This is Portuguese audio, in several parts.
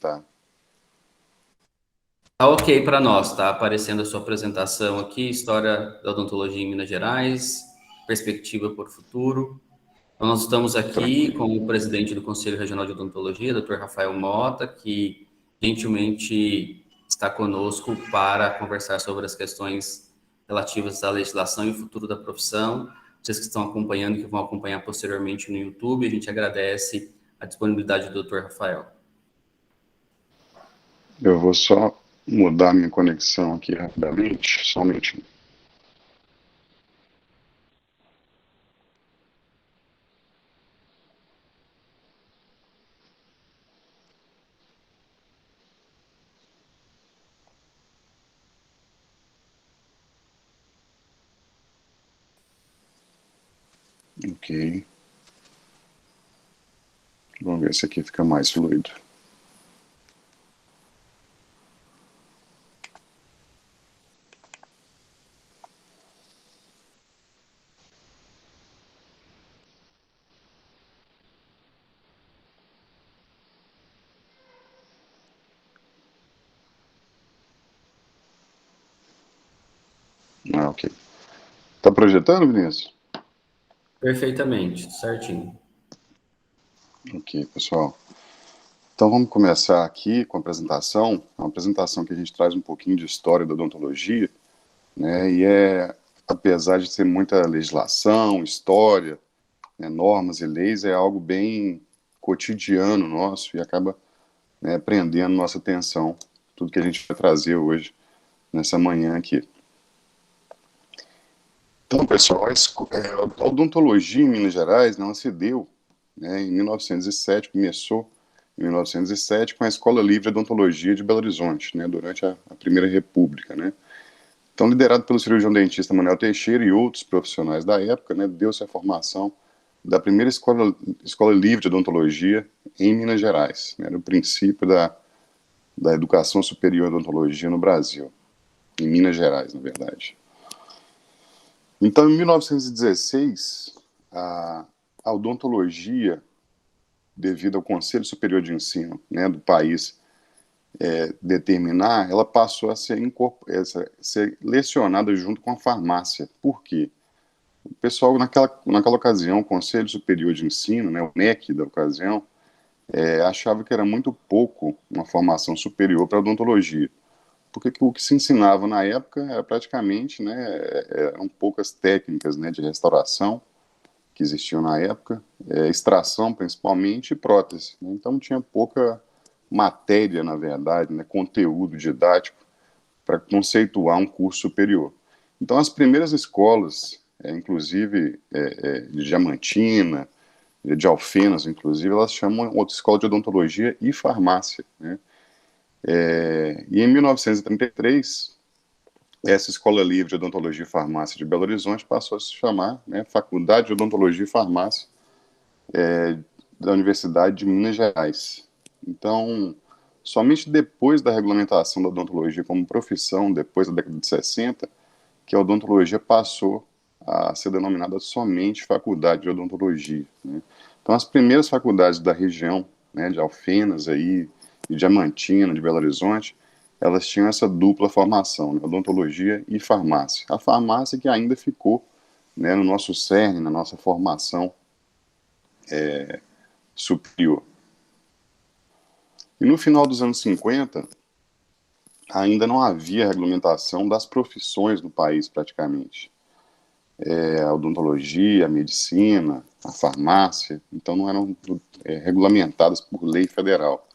tá? Tá ok para nós, tá aparecendo a sua apresentação aqui, história da odontologia em Minas Gerais, perspectiva para o futuro. Então, nós estamos aqui com Tranquilo. o presidente do Conselho Regional de Odontologia, Dr. Rafael Mota, que gentilmente está conosco para conversar sobre as questões relativas à legislação e o futuro da profissão. Vocês que estão acompanhando e que vão acompanhar posteriormente no YouTube, a gente agradece a disponibilidade do Dr. Rafael. Eu vou só mudar minha conexão aqui rapidamente, só um minutinho. Ok. Vamos ver se aqui fica mais fluido. Ah, ok. Tá projetando, Vinícius? Perfeitamente, certinho. Ok, pessoal. Então vamos começar aqui com a apresentação. Uma apresentação que a gente traz um pouquinho de história da odontologia, né? Apesar de ser muita legislação, história, né, normas e leis, é algo bem cotidiano nosso e acaba, né, prendendo nossa atenção, tudo que a gente vai trazer hoje, nessa manhã aqui. Então, pessoal, a odontologia em Minas Gerais, né, ela se deu, né, em 1907, começou em 1907 com a Escola Livre de Odontologia de Belo Horizonte, né, durante a Primeira República, né. Então, liderado pelo cirurgião dentista Manuel Teixeira e outros profissionais da época, né, deu-se a formação da primeira escola livre de odontologia em Minas Gerais, né, era o princípio da educação superior em odontologia no Brasil, em Minas Gerais, na verdade. Então, em 1916, a odontologia, devido ao Conselho Superior de Ensino, né, do país determinar, ela passou a ser lecionada junto com a farmácia. Por quê? O pessoal, naquela ocasião, o Conselho Superior de Ensino, né, o MEC da ocasião, achava que era muito pouco uma formação superior para odontologia. Porque o que se ensinava na época era praticamente, né, eram poucas técnicas, né, de restauração que existiam na época, extração principalmente e prótese, né? Então tinha pouca matéria, na verdade, né, conteúdo didático para conceituar um curso superior. Então as primeiras escolas, inclusive de Diamantina, de Alfenas, inclusive, elas chamam outra escola de odontologia e farmácia, né? E em 1933, essa Escola Livre de Odontologia e Farmácia de Belo Horizonte passou a se chamar, né, Faculdade de Odontologia e Farmácia da Universidade de Minas Gerais. Então, somente depois da regulamentação da odontologia como profissão, depois da década de 60, que a odontologia passou a ser denominada somente Faculdade de Odontologia, né? Então, as primeiras faculdades da região, né, de Alfenas, aí, de Diamantina, de Belo Horizonte, elas tinham essa dupla formação, né, odontologia e farmácia. A farmácia que ainda ficou, né, no nosso cerne, na nossa formação superior. E no final dos anos 50, ainda não havia regulamentação das profissões no país, praticamente. A odontologia, a medicina, a farmácia, então não eram regulamentadas por lei federal.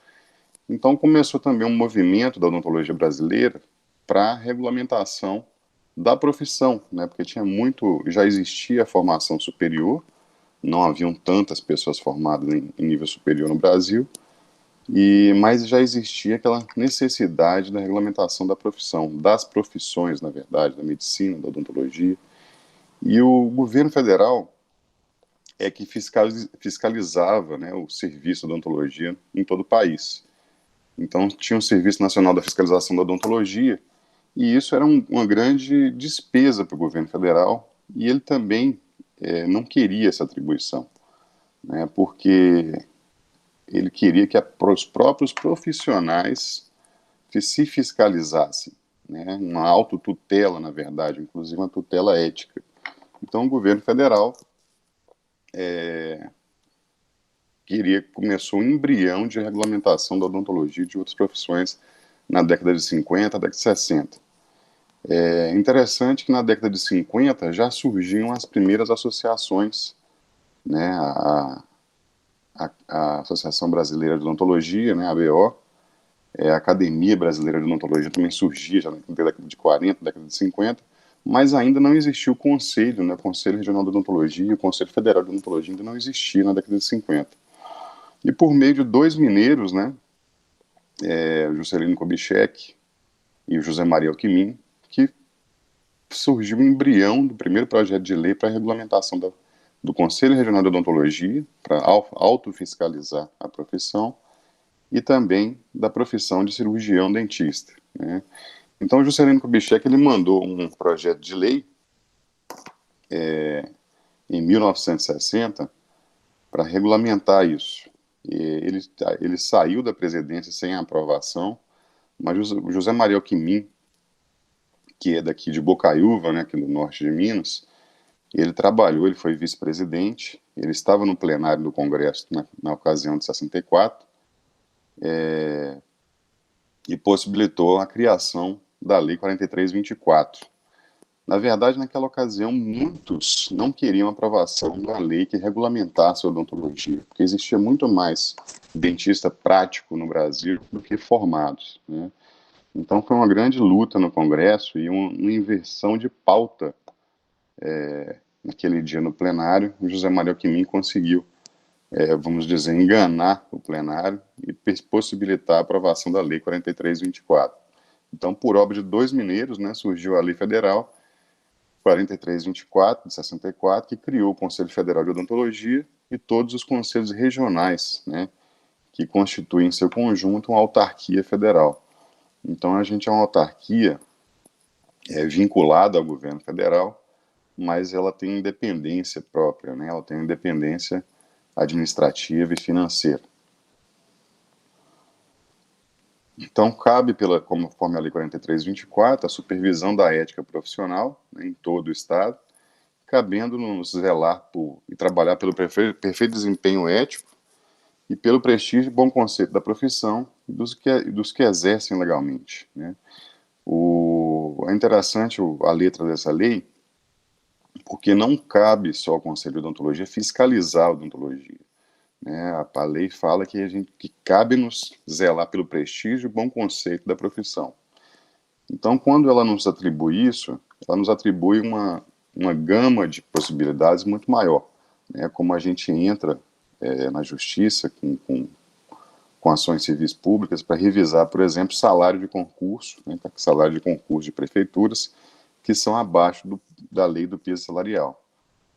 Então começou também um movimento da odontologia brasileira para a regulamentação da profissão, né? Porque já existia a formação superior, não haviam tantas pessoas formadas em nível superior no Brasil, mas já existia aquela necessidade da regulamentação da profissão, das profissões, na verdade, da medicina, da odontologia. E o governo federal é que fiscalizava, né, o serviço da odontologia em todo o país. Então, tinha o Serviço Nacional da Fiscalização da Odontologia, e isso era uma grande despesa para o governo federal, e ele também não queria essa atribuição, né, porque ele queria que os próprios profissionais que se fiscalizassem, né, uma autotutela, na verdade, inclusive uma tutela ética. Então, o governo federal começou um embrião de regulamentação da odontologia e de outras profissões na década de 50, década de 60. É interessante que na década de 50 já surgiam as primeiras associações, né, a Associação Brasileira de Odontologia, né, a ABO, a Academia Brasileira de Odontologia também surgia já na década de 40, década de 50, mas ainda não existia o Conselho, né, o Conselho Regional de Odontologia e o Conselho Federal de Odontologia ainda não existia na década de 50. E por meio de dois mineiros, né, o Juscelino Kubitschek e o José Maria Alckmin, que surgiu o embrião do primeiro projeto de lei para a regulamentação do Conselho Regional de Odontologia, para autofiscalizar a profissão, e também da profissão de cirurgião dentista, né? Então, o Juscelino Kubitschek ele mandou um projeto de lei em 1960 para regulamentar isso. E ele saiu da presidência sem a aprovação, mas o José Maria Alckmin, que é daqui de Bocaiúva, né, aqui no norte de Minas, ele trabalhou, ele foi vice-presidente, ele estava no plenário do Congresso na ocasião de 64, e possibilitou a criação da Lei 4324. Na verdade, naquela ocasião, muitos não queriam a aprovação da lei que regulamentasse a odontologia, porque existia muito mais dentista prático no Brasil do que formados, né? Então, foi uma grande luta no Congresso e uma inversão de pauta naquele dia no plenário. O José Maria Alckmin conseguiu, vamos dizer, enganar o plenário e possibilitar a aprovação da Lei 4324. Então, por obra de dois mineiros, né, surgiu a Lei Federal 4324, de 64, que criou o Conselho Federal de Odontologia e todos os conselhos regionais, né, que constituem em seu conjunto uma autarquia federal. Então, a gente é uma autarquia vinculada ao governo federal, mas ela tem independência própria, né, ela tem independência administrativa e financeira. Então, cabe, conforme a Lei 4324, a supervisão da ética profissional, né, em todo o Estado, cabendo-nos zelar e trabalhar pelo perfeito desempenho ético e pelo prestígio e bom conceito da profissão e dos que exercem legalmente, né? É interessante a letra dessa lei, porque não cabe só ao Conselho de Odontologia fiscalizar a odontologia, né? A lei fala que cabe-nos zelar pelo prestígio e bom conceito da profissão. Então, quando ela nos atribui isso, ela nos atribui uma gama de possibilidades muito maior, né? Como a gente entra na justiça com ações civis públicas para revisar, por exemplo, salário de concurso, né? Salário de concurso de prefeituras, que são abaixo da lei do piso salarial.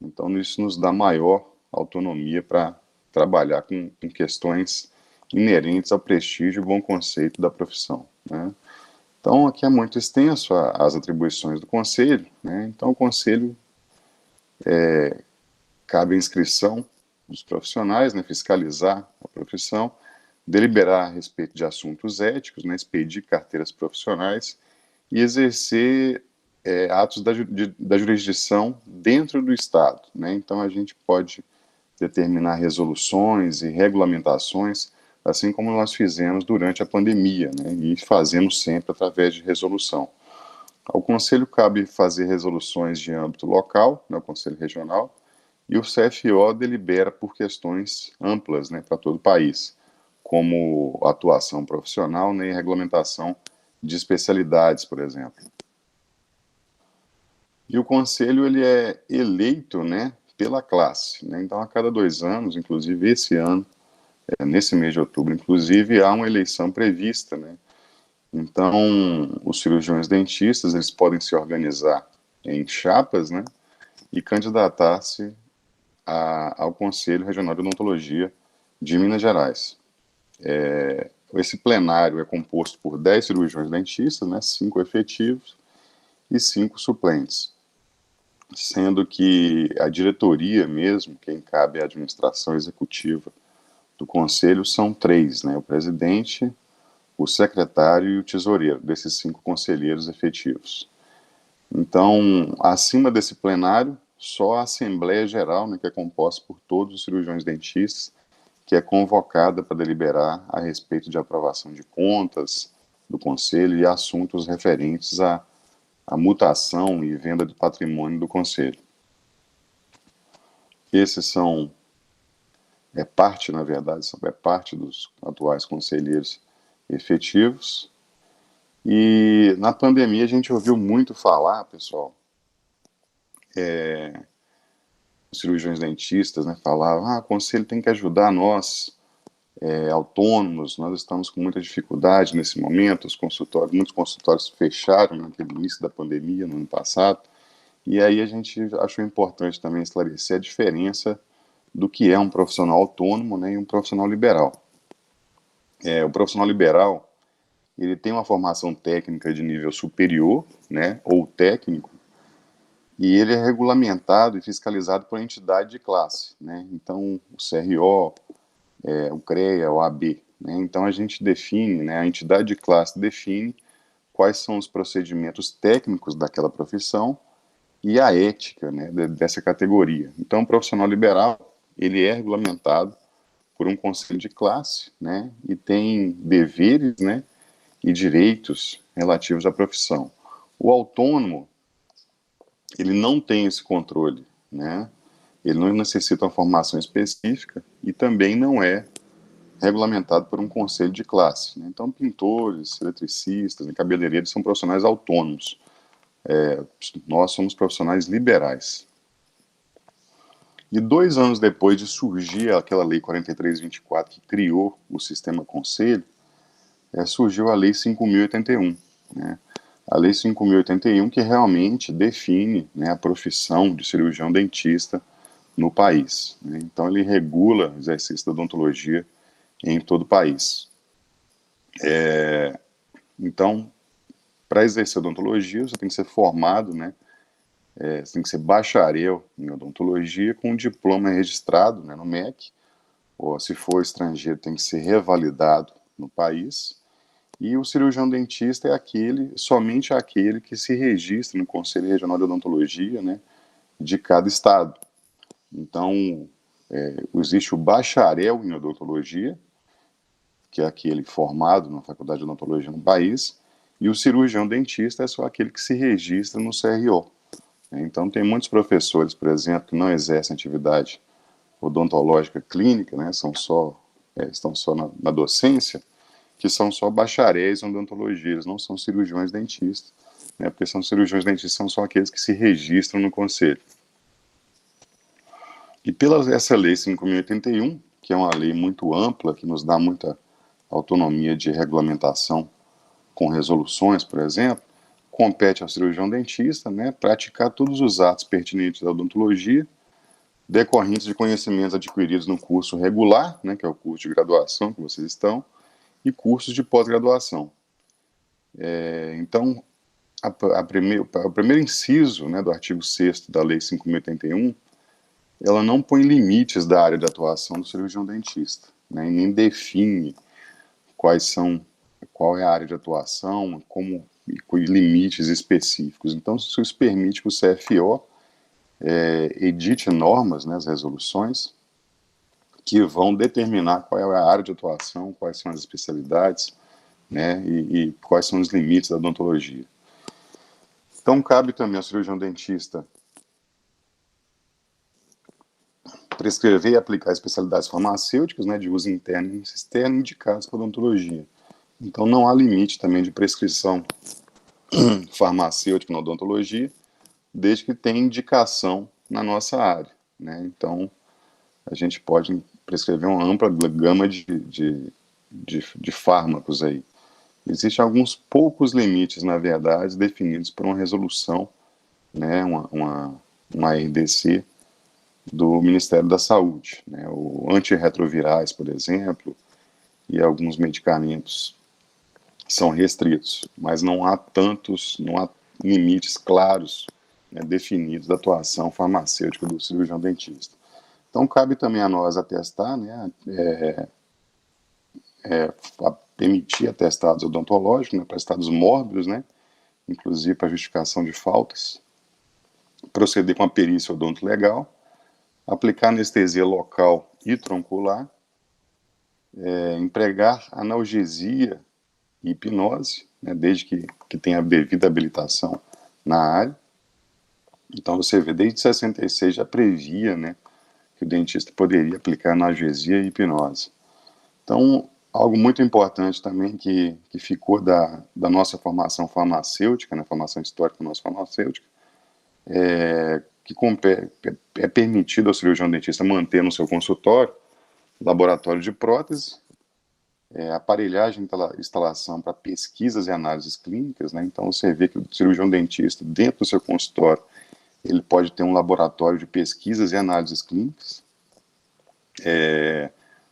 Então, isso nos dá maior autonomia para trabalhar com questões inerentes ao prestígio e bom conceito da profissão, né? Então, aqui é muito extenso as atribuições do Conselho, né? Então, o Conselho cabe a inscrição dos profissionais, né? Fiscalizar a profissão, deliberar a respeito de assuntos éticos, né? Expedir carteiras profissionais e exercer atos da jurisdição dentro do Estado, né? Então, a gente pode determinar resoluções e regulamentações, assim como nós fizemos durante a pandemia, né? E fazemos sempre através de resolução. Ao Conselho cabe fazer resoluções de âmbito local, né, o Conselho Regional, e o CFO delibera por questões amplas, né, para todo o país, como atuação profissional, né, e regulamentação de especialidades, por exemplo. E o Conselho ele é eleito, né, pela classe, né? Então, a cada 2 anos, inclusive esse ano, nesse mês de outubro, inclusive, há uma eleição prevista, né? Então, os cirurgiões dentistas, eles podem se organizar em chapas, né, e candidatar-se ao Conselho Regional de Odontologia de Minas Gerais. Esse plenário é composto por 10 cirurgiões dentistas, né, 5 efetivos e 5 suplentes, sendo que a diretoria mesmo, quem cabe à administração executiva do conselho são 3, né? O presidente, o secretário e o tesoureiro, desses 5 conselheiros efetivos. Então, acima desse plenário, só a Assembleia Geral, né, que é composta por todos os cirurgiões dentistas, que é convocada para deliberar a respeito de aprovação de contas do Conselho e assuntos referentes à mutação e venda de patrimônio do Conselho. Esses são, parte, na verdade, é parte dos atuais conselheiros efetivos. E na pandemia a gente ouviu muito falar, pessoal, os cirurgiões dentistas, né, falavam, o conselho tem que ajudar nós, autônomos, nós estamos com muita dificuldade nesse momento, muitos consultórios fecharam naquele início da pandemia, no ano passado, e aí a gente achou importante também esclarecer a diferença do que é um profissional autônomo, né, e um profissional liberal. O profissional liberal, ele tem uma formação técnica de nível superior, né, ou técnico, e ele é regulamentado e fiscalizado por entidade de classe, né, então o CRO, o CREA, o AB, né, então a gente define, né, a entidade de classe define quais são os procedimentos técnicos daquela profissão e a ética, né, dessa categoria. Então o profissional liberal, ele é regulamentado por um conselho de classe, né, e tem deveres, né, e direitos relativos à profissão. O autônomo, ele não tem esse controle, né? Ele não necessita uma formação específica e também não é regulamentado por um conselho de classe, né? Então, pintores, eletricistas e cabeleireiros são profissionais autônomos. Nós somos profissionais liberais. E 2 anos depois de surgir aquela Lei 43/24 que criou o sistema conselho, surgiu a Lei 5.081, né? A Lei 5.081 que realmente define, né, a profissão de cirurgião dentista no país, né? Então ele regula o exercício da odontologia em todo o país. Então, para exercer odontologia, você tem que ser formado, né? Você tem que ser bacharel em odontologia com um diploma registrado, né, no MEC, ou se for estrangeiro tem que ser revalidado no país. E o cirurgião dentista é somente aquele que se registra no Conselho Regional de Odontologia, né, de cada estado. Então, existe o bacharel em odontologia, que é aquele formado na Faculdade de Odontologia no país, e o cirurgião dentista é só aquele que se registra no CRO. Então, tem muitos professores, por exemplo, que não exercem atividade odontológica clínica, né, estão só na docência, que são só bacharéis em odontologia, eles não são cirurgiões dentistas, né, porque cirurgiões dentistas são só aqueles que se registram no conselho. E essa lei 5.081, que é uma lei muito ampla, que nos dá muita autonomia de regulamentação com resoluções, por exemplo, compete ao cirurgião dentista, né, praticar todos os atos pertinentes à odontologia, decorrentes de conhecimentos adquiridos no curso regular, né, que é o curso de graduação que vocês estão, e cursos de pós-graduação. Então, o primeiro inciso, né, do artigo 6º da Lei 5.081, ela não põe limites da área de atuação do cirurgião dentista, né, e nem define qual é a área de atuação, com limites específicos. Então, isso permite que o CFO edite normas, né, as resoluções, que vão determinar qual é a área de atuação, quais são as especialidades, né, e quais são os limites da odontologia. Então, cabe também ao cirurgião dentista prescrever e aplicar especialidades farmacêuticas, né, de uso interno e externo indicadas para odontologia. Então, não há limite também de prescrição farmacêutica na odontologia, desde que tenha indicação na nossa área, né? Então, a gente pode prescrever uma ampla gama de fármacos aí. Existem alguns poucos limites, na verdade, definidos por uma resolução, né, uma RDC do Ministério da Saúde, né, o antirretrovirais, por exemplo, e alguns medicamentos são restritos, mas não há limites claros, né, definidos da atuação farmacêutica do cirurgião dentista. Então, cabe também a nós atestar, né, emitir atestados odontológicos, né, para estados mórbidos, né, inclusive para justificação de faltas, proceder com a perícia odontolegal, aplicar anestesia local e troncular, empregar analgesia e hipnose, né, desde que tenha a devida habilitação na área. Então, você vê, desde 66 já previa, né, que o dentista poderia aplicar analgesia e hipnose. Então, algo muito importante também que ficou da nossa formação farmacêutica, né, formação histórica nossa farmacêutica, que é permitido ao cirurgião dentista manter no seu consultório laboratório de prótese, aparelhagem e instalação para pesquisas e análises clínicas, né? Então você vê que o cirurgião dentista, dentro do seu consultório, ele pode ter um laboratório de pesquisas e análises clínicas,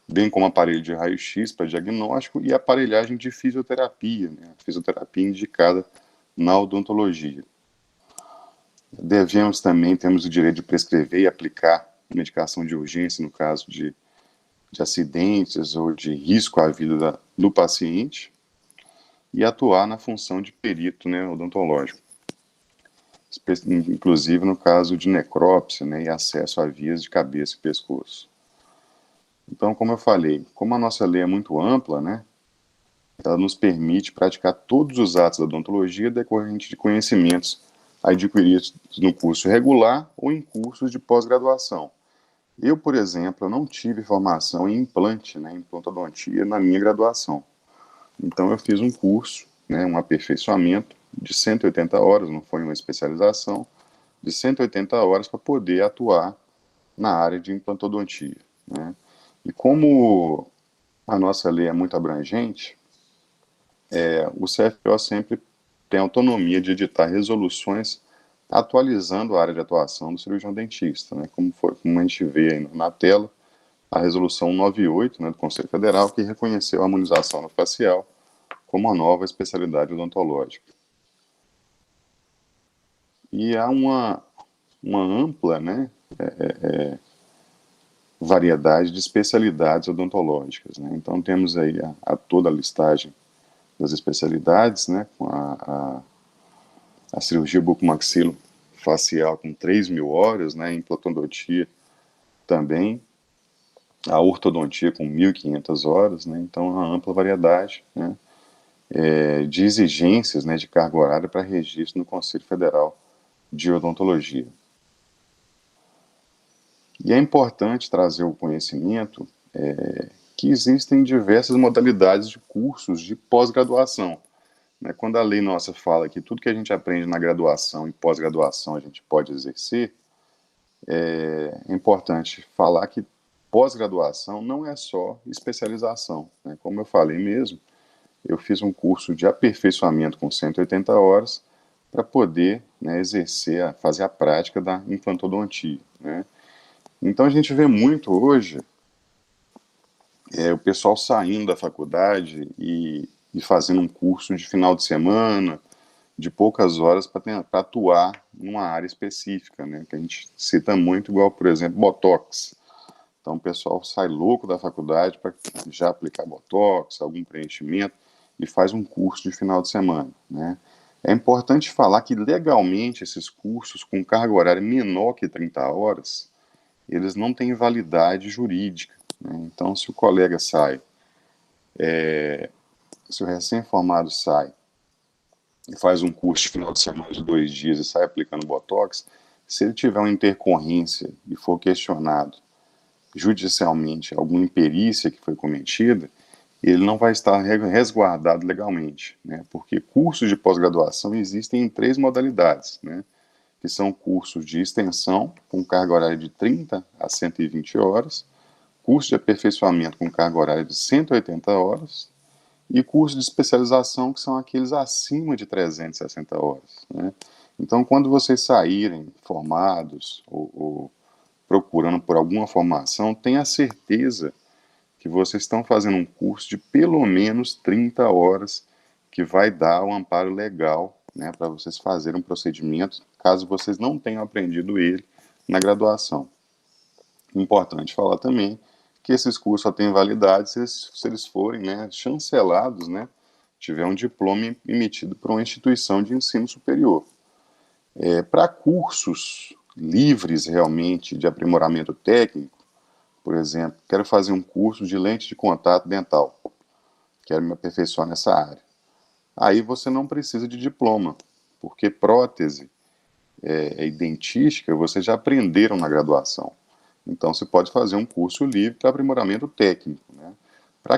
bem como aparelho de raio-x para diagnóstico e aparelhagem de fisioterapia, né? Fisioterapia indicada na odontologia. Temos o direito de prescrever e aplicar medicação de urgência no caso de acidentes ou de risco à vida do paciente e atuar na função de perito, né, odontológico, inclusive no caso de necrópsia, né, e acesso a vias de cabeça e pescoço. Então, como eu falei, como a nossa lei é muito ampla, né, ela nos permite praticar todos os atos da odontologia decorrente de conhecimentos adquiridos no curso regular ou em cursos de pós-graduação. Eu, por exemplo, eu não tive formação em implante, né, implantodontia, na minha graduação. Então, eu fiz um curso, né, um aperfeiçoamento de 180 horas, não foi uma especialização, de 180 horas para poder atuar na área de implantodontia, né. E como a nossa lei é muito abrangente, o CFO sempre tem autonomia de editar resoluções atualizando a área de atuação do cirurgião dentista, né, como a gente vê aí na tela, a resolução 98, né, do Conselho Federal, que reconheceu a harmonização facial como uma nova especialidade odontológica. E há uma ampla, né, variedade de especialidades odontológicas, né. Então temos aí toda a listagem das especialidades, né, com a cirurgia bucomaxilofacial com 3.000 horas, né, implantodontia também, a ortodontia com 1.500 horas, né, então uma ampla variedade, né, de exigências, né, de carga horária para registro no Conselho Federal de Odontologia. E é importante trazer o conhecimento que existem diversas modalidades de cursos de pós-graduação. Né? Quando a lei nossa fala que tudo que a gente aprende na graduação e pós-graduação a gente pode exercer, é importante falar que pós-graduação não é só especialização. Né? Como eu falei mesmo, eu fiz um curso de aperfeiçoamento com 180 horas para poder, né, fazer a prática da implantodontia. Né? Então a gente vê muito hoje o pessoal saindo da faculdade e fazendo um curso de final de semana, de poucas horas, para atuar numa área específica, né? Que a gente cita muito, igual, por exemplo, Botox. Então o pessoal sai louco da faculdade para já aplicar Botox, algum preenchimento, e faz um curso de final de semana, né? É importante falar que legalmente esses cursos com carga horária menor que 30 horas, eles não têm validade jurídica, né? Então se o colega sai, se o recém-formado sai e faz um curso de final de semana de 2 dias e sai aplicando Botox, se ele tiver uma intercorrência e for questionado judicialmente alguma imperícia que foi cometida, ele não vai estar resguardado legalmente, né? Porque cursos de pós-graduação existem em 3 modalidades, né? Que são cursos de extensão, com carga horária de 30 a 120 horas, curso de aperfeiçoamento com carga horária de 180 horas, e cursos de especialização, que são aqueles acima de 360 horas, né? Então, quando vocês saírem formados ou procurando por alguma formação, tenha certeza que vocês estão fazendo um curso de pelo menos 30 horas, que vai dar o amparo legal, né, para vocês fazerem um procedimento, caso vocês não tenham aprendido ele na graduação. Importante falar também que esses cursos só têm validade se eles forem, né, chancelados, né, tiver um diploma emitido por uma instituição de ensino superior. Para cursos livres realmente de aprimoramento técnico, por exemplo, quero fazer um curso de lente de contato dental, quero me aperfeiçoar nessa área. Aí você não precisa de diploma, porque prótese e dentística vocês já aprenderam na graduação. Então você pode fazer um curso livre para aprimoramento técnico, né? Para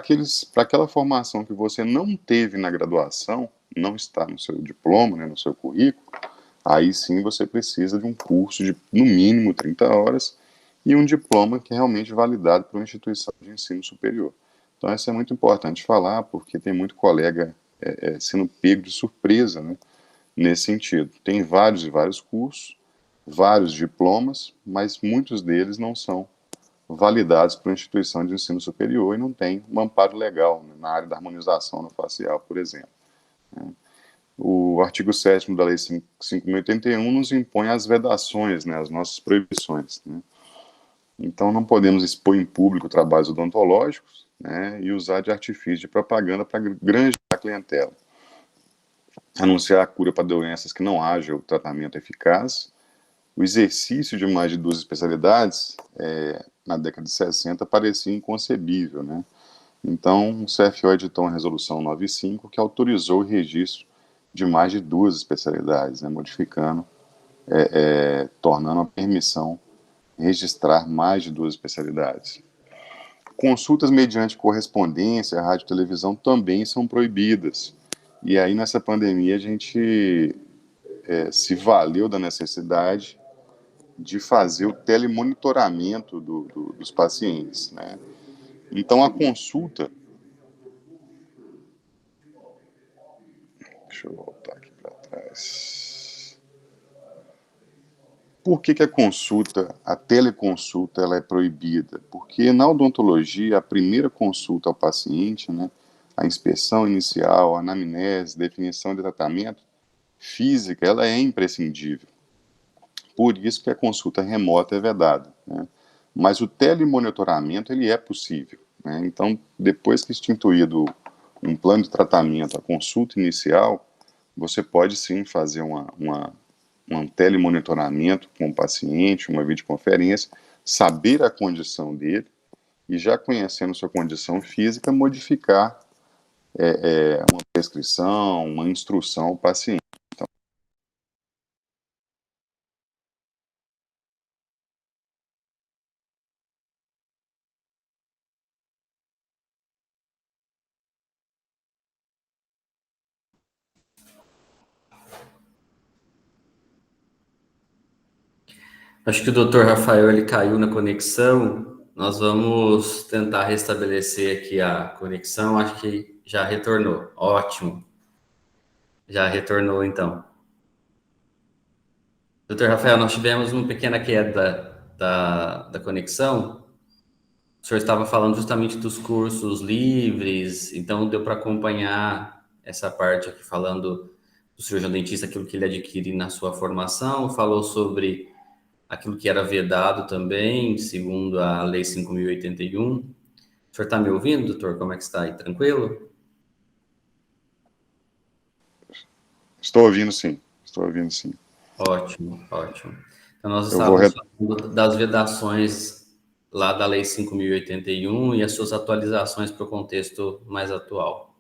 aquela formação que você não teve na graduação, não está no seu diploma, né, no seu currículo, aí sim você precisa de um curso de, no mínimo, 30 horas e um diploma que é realmente validado por uma instituição de ensino superior. Então, isso é muito importante falar, porque tem muito colega sendo pego de surpresa, né, nesse sentido. Tem vários e vários cursos, vários diplomas, mas muitos deles não são validados por uma instituição de ensino superior e não tem um amparo legal, né, na área da harmonização no facial, por exemplo. O artigo 7º da Lei 5.081 nos impõe as vedações, né, as nossas proibições, né? Então, não podemos expor em público trabalhos odontológicos, né, e usar de artifício de propaganda para granjear a clientela. Anunciar a cura para doenças que não haja o tratamento eficaz. O exercício de mais de 2 especialidades, na década de 60, parecia inconcebível, né? Então, o CFO editou uma resolução 95 que autorizou o registro de mais de 2 especialidades, né, modificando, tornando a permissão registrar mais de 2 especialidades. Consultas mediante correspondência, rádio e televisão também são proibidas. E aí, nessa pandemia, a gente se valeu da necessidade de fazer o telemonitoramento dos pacientes, né? Então, a consulta... Deixa eu voltar aqui para trás. Por que a consulta, a teleconsulta, ela é proibida? Porque na odontologia, a primeira consulta ao paciente, né, a inspeção inicial, a anamnese, definição de tratamento física, ela é imprescindível. Por isso que a consulta remota é vedada, né? Mas o telemonitoramento, ele é possível, né? Então, depois que instituído um plano de tratamento, a consulta inicial, você pode sim fazer um telemonitoramento com o paciente, uma videoconferência, saber a condição dele e, já conhecendo sua condição física, modificar uma prescrição, uma instrução ao paciente. Então, Acho que o Dr. Rafael ele caiu na conexão. Nós vamos tentar restabelecer aqui a conexão. Acho que já retornou. Ótimo. Já retornou, então. Dr. Rafael, nós tivemos uma pequena queda da conexão. O senhor estava falando justamente dos cursos livres, então deu para acompanhar essa parte aqui, falando do cirurgião dentista, aquilo que ele adquire na sua formação, falou sobre aquilo que era vedado também, segundo a Lei 5.081. O senhor está me ouvindo, doutor? Como é que está aí? Tranquilo? estou ouvindo sim, estou ouvindo sim. Ótimo, ótimo. Então, nós Eu vou... estávamos falando das vedações lá da Lei 5.081 e as suas atualizações para o contexto mais atual.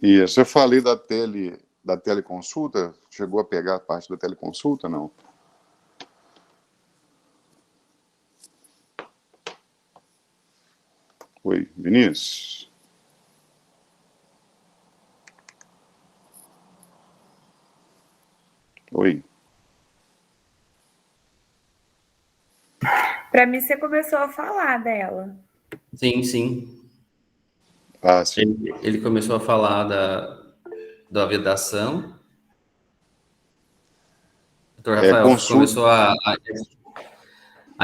Isso, eu falei da teleconsulta, chegou a pegar a parte da teleconsulta, não? Oi, Vinícius? Oi. Para mim, você começou a falar dela. Sim, sim. Ah, sim. Ele começou a falar da vedação. O doutor Rafael começou a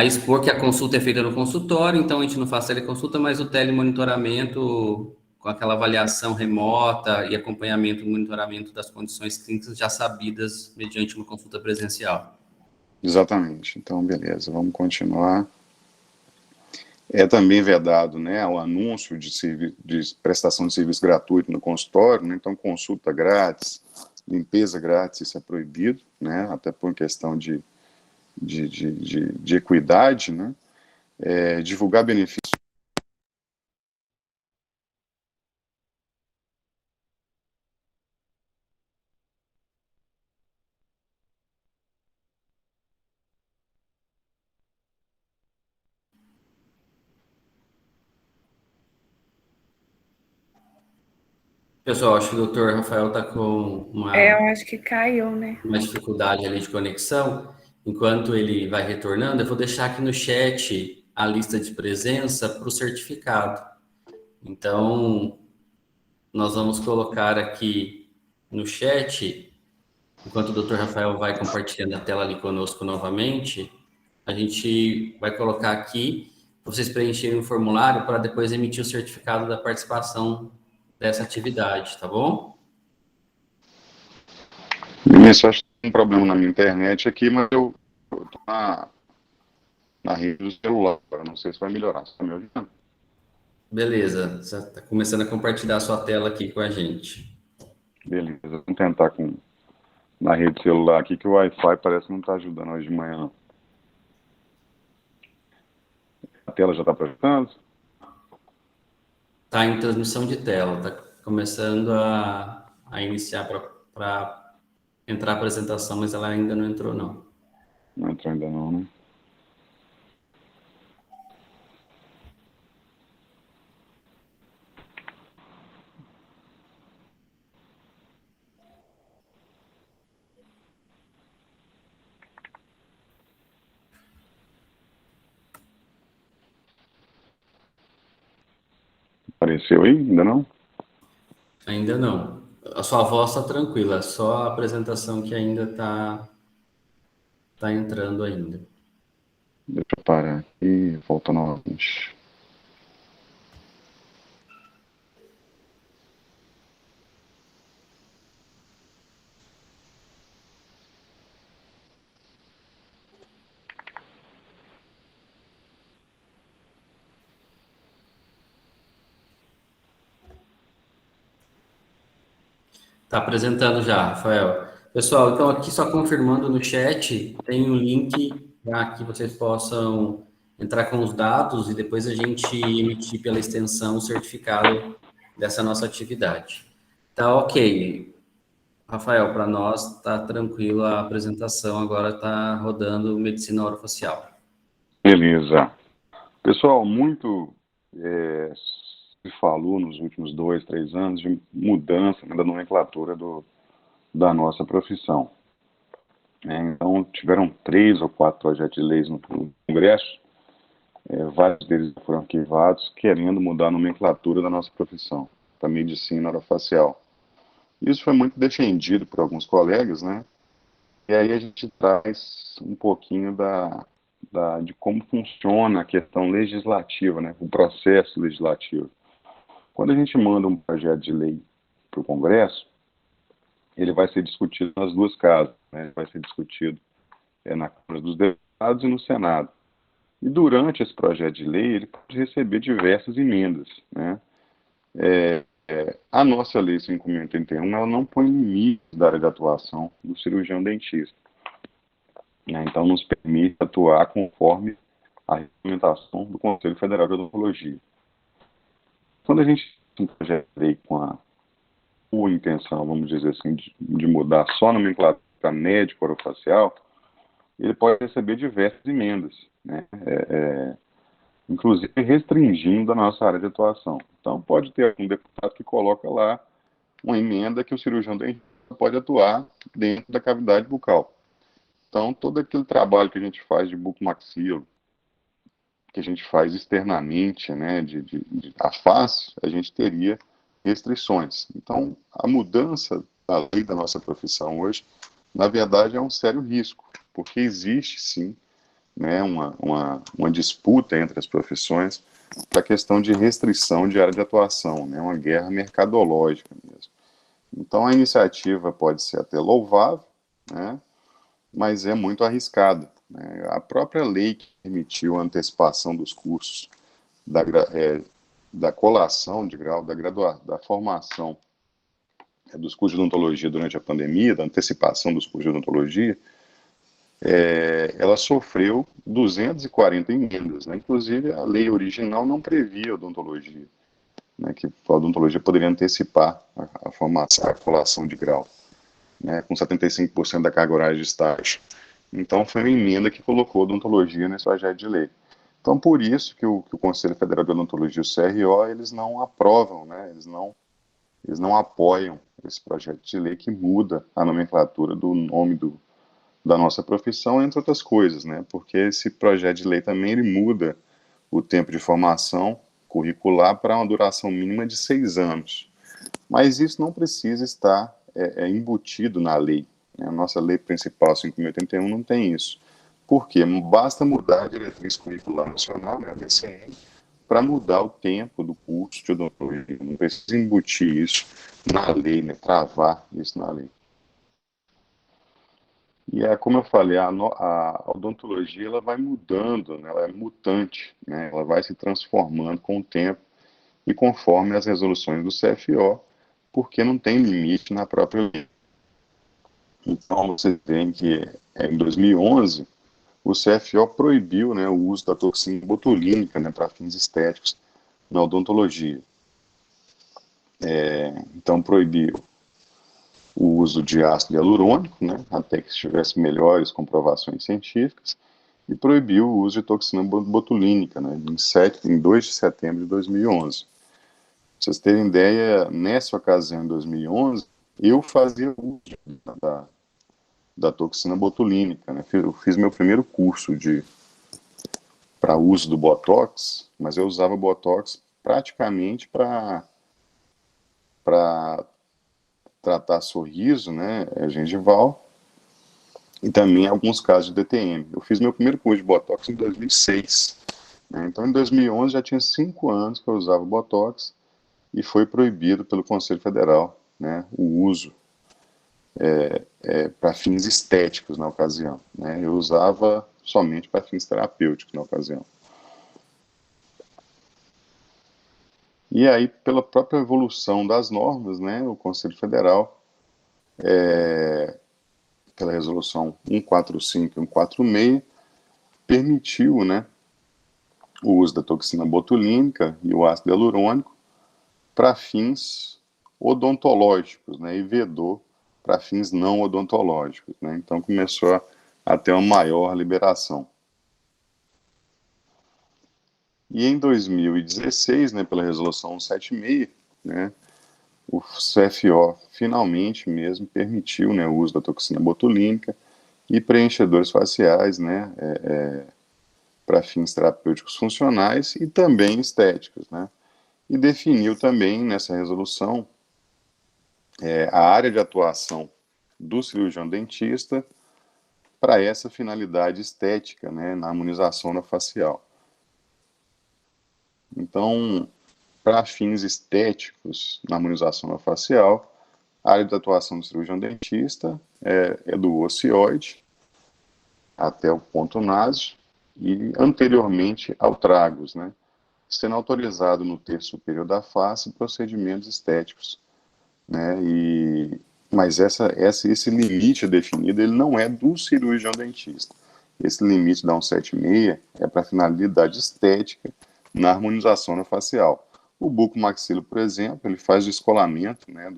expor que a consulta é feita no consultório, então a gente não faz teleconsulta, mas o telemonitoramento com aquela avaliação remota e acompanhamento e monitoramento das condições clínicas já sabidas mediante uma consulta presencial. Exatamente. Então, beleza, vamos continuar. É também vedado, né, o anúncio de prestação de serviço gratuito no consultório, né, então consulta grátis, limpeza grátis, isso é proibido, né, até por questão de equidade, né, divulgar benefícios. Pessoal, acho que o doutor Rafael está com Eu acho que caiu, né? uma dificuldade ali de conexão. Enquanto ele vai retornando, eu vou deixar aqui no chat a lista de presença para o certificado. Então, nós vamos colocar aqui no chat, enquanto o doutor Rafael vai compartilhando a tela ali conosco novamente, a gente vai colocar aqui para vocês preencherem um formulário para depois emitir o certificado da participação dessa atividade, tá bom? Isso, acho que tem um problema na minha internet aqui, mas eu estou na rede do celular, não sei se vai melhorar, você está me ouvindo? Beleza, você está começando a compartilhar a sua tela aqui com a gente. Beleza, vamos tentar na rede celular aqui, que o Wi-Fi parece que não está ajudando hoje de manhã, não. A tela já está projetando? Está em transmissão de tela, está começando a iniciar para entrar a apresentação, mas ela ainda não entrou, não. Não entrou ainda não, né? Apareceu aí? Ainda não? Ainda não. A sua voz está tranquila, é só a apresentação que ainda tá entrando ainda. Deixa eu parar aqui e voltar novamente. Está apresentando já, Rafael. Pessoal, então aqui só confirmando no chat, tem um link para que vocês possam entrar com os dados e depois a gente emitir pela extensão o certificado dessa nossa atividade. Tá ok. Rafael, para nós está tranquilo a apresentação, agora está rodando medicina orofacial. Beleza. Pessoal, muito se falou nos últimos 2, 3 anos de mudança da nomenclatura da nossa profissão. Então, tiveram 3 ou 4 projetos de leis no Congresso, vários deles foram arquivados, querendo mudar a nomenclatura da nossa profissão, da medicina orofacial. Isso foi muito defendido por alguns colegas, né? E aí a gente traz um pouquinho de como funciona a questão legislativa, né? O processo legislativo. Quando a gente manda um projeto de lei para o Congresso, ele vai ser discutido nas duas casas, né? Vai ser discutido na Câmara dos Deputados e no Senado. E durante esse projeto de lei, ele pode receber diversas emendas, né? A nossa Lei 5.081, ela não põe limite da área de atuação do cirurgião dentista, né? Então, nos permite atuar conforme a regulamentação do Conselho Federal de Odontologia. Quando a gente tem um projeto de lei com a boa intenção, vamos dizer assim, de mudar só a nomenclatura médico orofacial, ele pode receber diversas emendas, né? Inclusive restringindo a nossa área de atuação. Então, pode ter um deputado que coloca lá uma emenda que o cirurgião dentista pode atuar dentro da cavidade bucal. Então, todo aquele trabalho que a gente faz de bucomaxilo, que a gente faz externamente, né, a face, a gente teria restrições. Então, a mudança da lei da nossa profissão hoje, na verdade, é um sério risco, porque existe, sim, né, uma disputa entre as profissões para a questão de restrição de área de atuação, né, uma guerra mercadológica mesmo. Então, a iniciativa pode ser até louvável, né, mas é muito arriscada, né? A própria lei que permitiu a antecipação dos cursos da, da colação de grau, da formação dos cursos de odontologia durante a pandemia, da antecipação dos cursos de odontologia, ela sofreu 240 emendas, né? Inclusive, a lei original não previa odontologia, né? Que a odontologia poderia antecipar a formação, a colação de grau, né? Com 75% da carga horária de estágio. Então, foi uma emenda que colocou odontologia nesse projeto de lei. Então, por isso que o Conselho Federal de Odontologia, o CRO, eles não aprovam, né? Eles não apoiam esse projeto de lei que muda a nomenclatura do nome da nossa profissão, entre outras coisas, né? Porque esse projeto de lei também ele muda o tempo de formação curricular para uma duração mínima de 6 anos. Mas isso não precisa estar embutido na lei, né? A nossa lei principal, 5.081, não tem isso. Por quê? Basta mudar a diretriz curricular nacional, né, a DCM, para mudar o tempo do curso de odontologia. Não precisa embutir isso na lei, né, travar isso na lei. E como eu falei, a odontologia ela vai mudando, né, ela é mutante, né, ela vai se transformando com o tempo e conforme as resoluções do CFO, porque não tem limite na própria lei. Então, você vê que em 2011, o CFO proibiu, né, o uso da toxina botulínica, né, para fins estéticos na odontologia. Então, proibiu o uso de ácido hialurônico, né, até que tivesse melhores comprovações científicas, e proibiu o uso de toxina botulínica, né, em 2 de setembro de 2011. Pra vocês terem ideia, nessa ocasião, em 2011, eu fazia uso da toxina botulínica, né, eu fiz meu primeiro curso para uso do Botox, mas eu usava Botox praticamente para tratar sorriso, né, gengival, e também alguns casos de DTM. Eu fiz meu primeiro curso de Botox em 2006. Né? Então, em 2011, já tinha 5 anos que eu usava Botox e foi proibido pelo Conselho Federal, né, o uso para fins estéticos na ocasião. Né? Eu usava somente para fins terapêuticos na ocasião. E aí, pela própria evolução das normas, né, o Conselho Federal, pela resolução 145 e 146, permitiu, né, o uso da toxina botulínica e o ácido hialurônico para fins odontológicos, né, e vedou para fins não odontológicos. Né? Então começou a ter uma maior liberação. E em 2016, né, pela resolução 176, né, o CFO finalmente mesmo permitiu, né, o uso da toxina botulínica e preenchedores faciais, né, para fins terapêuticos funcionais e também estéticos, né? E definiu também nessa resolução a área de atuação do cirurgião dentista para essa finalidade estética, né, na harmonização da facial. Então, para fins estéticos na harmonização da facial, a área de atuação do cirurgião dentista é do ocioide até o ponto naso e anteriormente ao tragus, né, sendo autorizado no terço superior da face procedimentos estéticos, né, mas esse limite definido ele não é do cirurgião dentista. Esse limite da 176 é para finalidade estética na harmonização na facial. O bucomaxilo, por exemplo, ele faz o escolamento, né,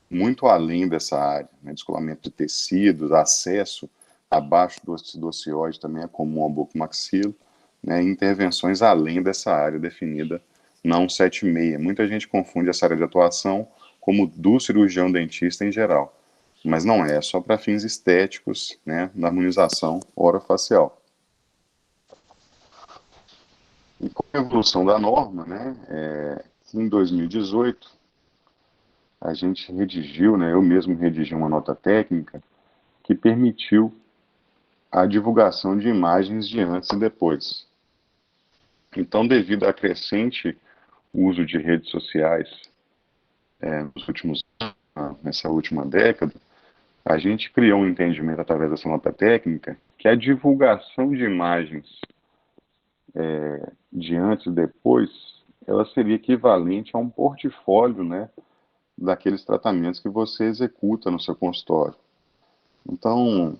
muito além dessa área, né, descolamento de tecidos, acesso abaixo do ocioide também é comum ao bucomaxilo, né, intervenções além dessa área definida na 176. Muita gente confunde essa área de atuação como do cirurgião dentista em geral, mas não é só para fins estéticos, né, na harmonização orofacial. E com a evolução da norma, né, em 2018, a gente redigiu, né, eu mesmo redigi uma nota técnica que permitiu a divulgação de imagens de antes e depois. Então, devido ao crescente uso de redes sociais nos últimos anos, nessa última década, A gente criou um entendimento através dessa nota técnica que a divulgação de imagens de antes e depois, ela seria equivalente a um portfólio, né, daqueles tratamentos que você executa no seu consultório. Então,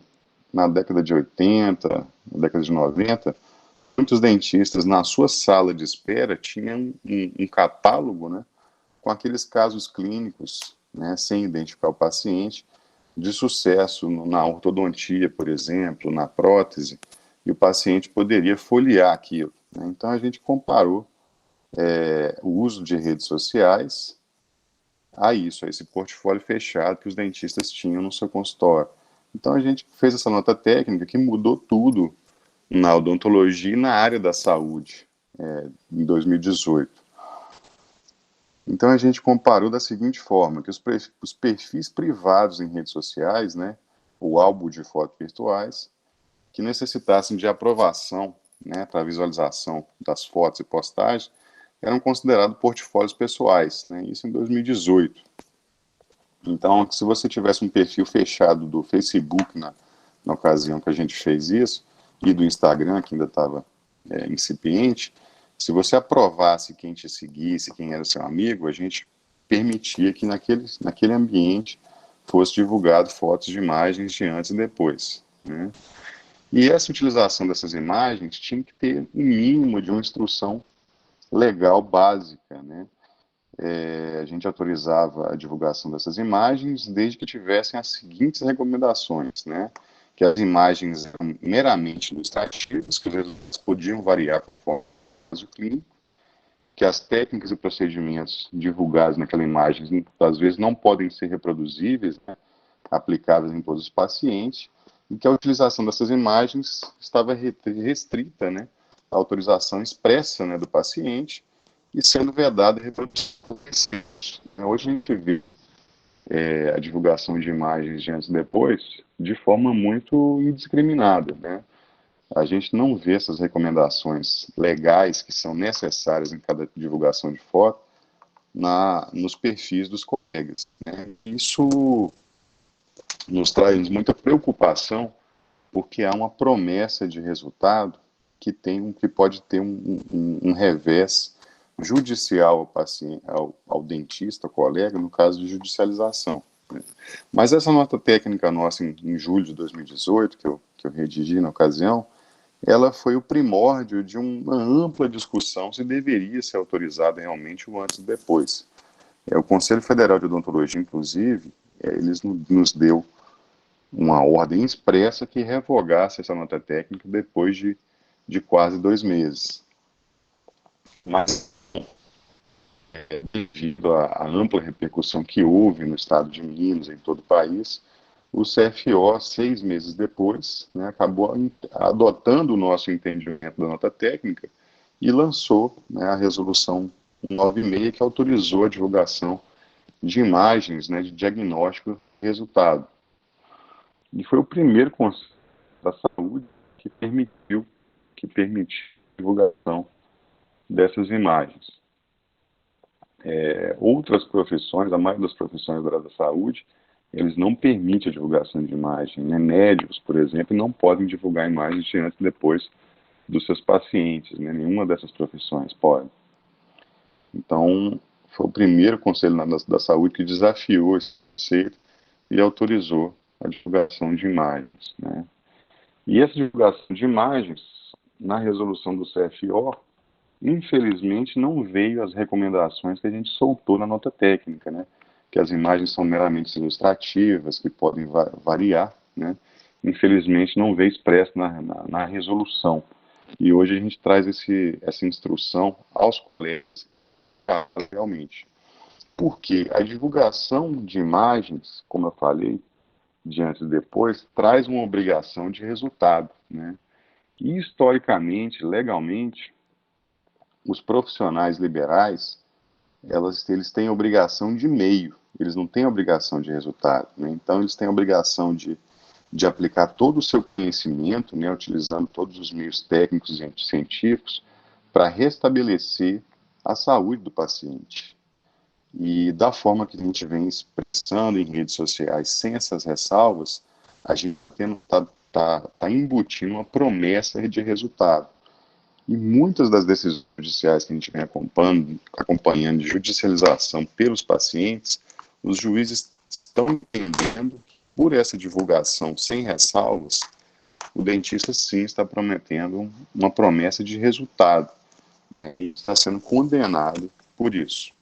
na década de 80, na década de 90, muitos dentistas na sua sala de espera tinham um catálogo, né, com aqueles casos clínicos, né, sem identificar o paciente, de sucesso na ortodontia, por exemplo, na prótese, e o paciente poderia folhear aquilo, né? Então a gente comparou o uso de redes sociais a isso, a esse portfólio fechado que os dentistas tinham no seu consultório. Então a gente fez essa nota técnica que mudou tudo na odontologia e na área da saúde em 2018. Então a gente comparou da seguinte forma, que os perfis privados em redes sociais, né, o álbum de fotos virtuais, que necessitassem de aprovação, né, para visualização das fotos e postagens, eram considerados portfólios pessoais, né, isso em 2018. Então, se você tivesse um perfil fechado do Facebook na ocasião que a gente fez isso, e do Instagram, que ainda estava incipiente, se você aprovasse quem te seguisse, quem era seu amigo, a gente permitia que naquele ambiente fosse divulgado fotos de imagens de antes e depois, né? E essa utilização dessas imagens tinha que ter um mínimo de uma instrução legal básica, né? A gente autorizava a divulgação dessas imagens desde que tivessem as seguintes recomendações, né? Que as imagens eram meramente ilustrativas, que os resultados podiam variar conforme o caso clínico, que as técnicas e procedimentos divulgados naquela imagem, às vezes, não podem ser reproduzíveis, né? Aplicáveis em todos os pacientes, e que a utilização dessas imagens estava restrita, né? À autorização expressa, né, do paciente, e sendo vedada a reprodução do paciente. Hoje a gente vê a divulgação de imagens de antes e depois de forma muito indiscriminada, né? A gente não vê essas recomendações legais que são necessárias em cada divulgação de foto nos perfis dos colegas, né? Isso nos traz muita preocupação, porque há uma promessa de resultado que pode ter um revés judicial ao paciente, ao dentista, ao colega, no caso de judicialização, né? Mas essa nota técnica nossa em julho de 2018, que eu redigi na ocasião, ela foi o primórdio de uma ampla discussão se deveria ser autorizado realmente o antes e depois. O Conselho Federal de Odontologia, inclusive, eles nos deu uma ordem expressa que revogasse essa nota técnica depois de quase 2 meses. Mas, devido à ampla repercussão que houve no estado de Minas, em todo o país, o CFO, 6 meses depois, né, acabou adotando o nosso entendimento da nota técnica e lançou, né, a resolução 96, que autorizou a divulgação de imagens, né, de diagnóstico e resultado. E foi o primeiro Conselho da Saúde que permitiu a divulgação dessas imagens. Outras profissões, a maioria das profissões da área da saúde, eles não permitem a divulgação de imagem, né? Médicos, por exemplo, não podem divulgar imagens de antes e depois dos seus pacientes, né? Nenhuma dessas profissões pode. Então, foi o primeiro Conselho da Saúde que desafiou esse conceito e autorizou a divulgação de imagens, né? E essa divulgação de imagens, na resolução do CFO, infelizmente não veio as recomendações que a gente soltou na nota técnica, né? Que as imagens são meramente ilustrativas, que podem variar, né? Infelizmente não veio expresso na resolução. E hoje a gente traz essa instrução aos colegas, realmente. Porque a divulgação de imagens, como eu falei, de antes e depois, traz uma obrigação de resultado, né? E historicamente, legalmente, os profissionais liberais, eles têm obrigação de meio, eles não têm obrigação de resultado, né? Então eles têm a obrigação de aplicar todo o seu conhecimento, né, utilizando todos os meios técnicos e científicos para restabelecer a saúde do paciente. E da forma que a gente vem expressando em redes sociais sem essas ressalvas, a gente está embutindo uma promessa de resultado. E muitas das decisões judiciais que a gente vem acompanhando de judicialização pelos pacientes, os juízes estão entendendo que por essa divulgação sem ressalvas, o dentista sim está prometendo uma promessa de resultado, né, e está sendo condenado por isso.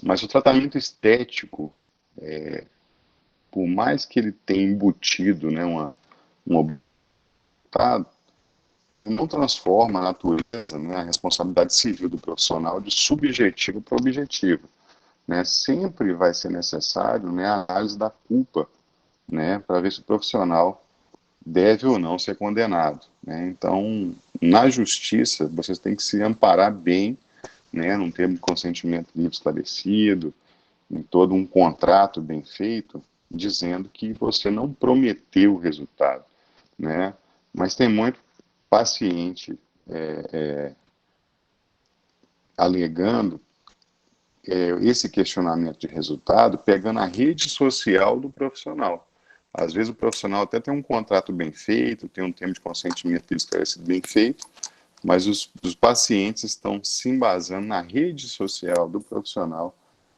Mas o tratamento estético, por mais que ele tenha embutido, né, um resultado, não transforma a natureza, né, a responsabilidade civil do profissional de subjetivo para objetivo. Né? Sempre vai ser necessário, né, a análise da culpa, né, para ver se o profissional deve ou não ser condenado. Né? Então, na justiça, vocês têm que se amparar bem, né, num termo de consentimento livre esclarecido, em todo um contrato bem feito, dizendo que você não prometeu o resultado, né? Mas tem muito paciente alegando esse questionamento de resultado, pegando a rede social do profissional. Às vezes o profissional até tem um contrato bem feito, tem um termo de consentimento esclarecido bem feito, mas os pacientes estão se embasando na rede social do profissional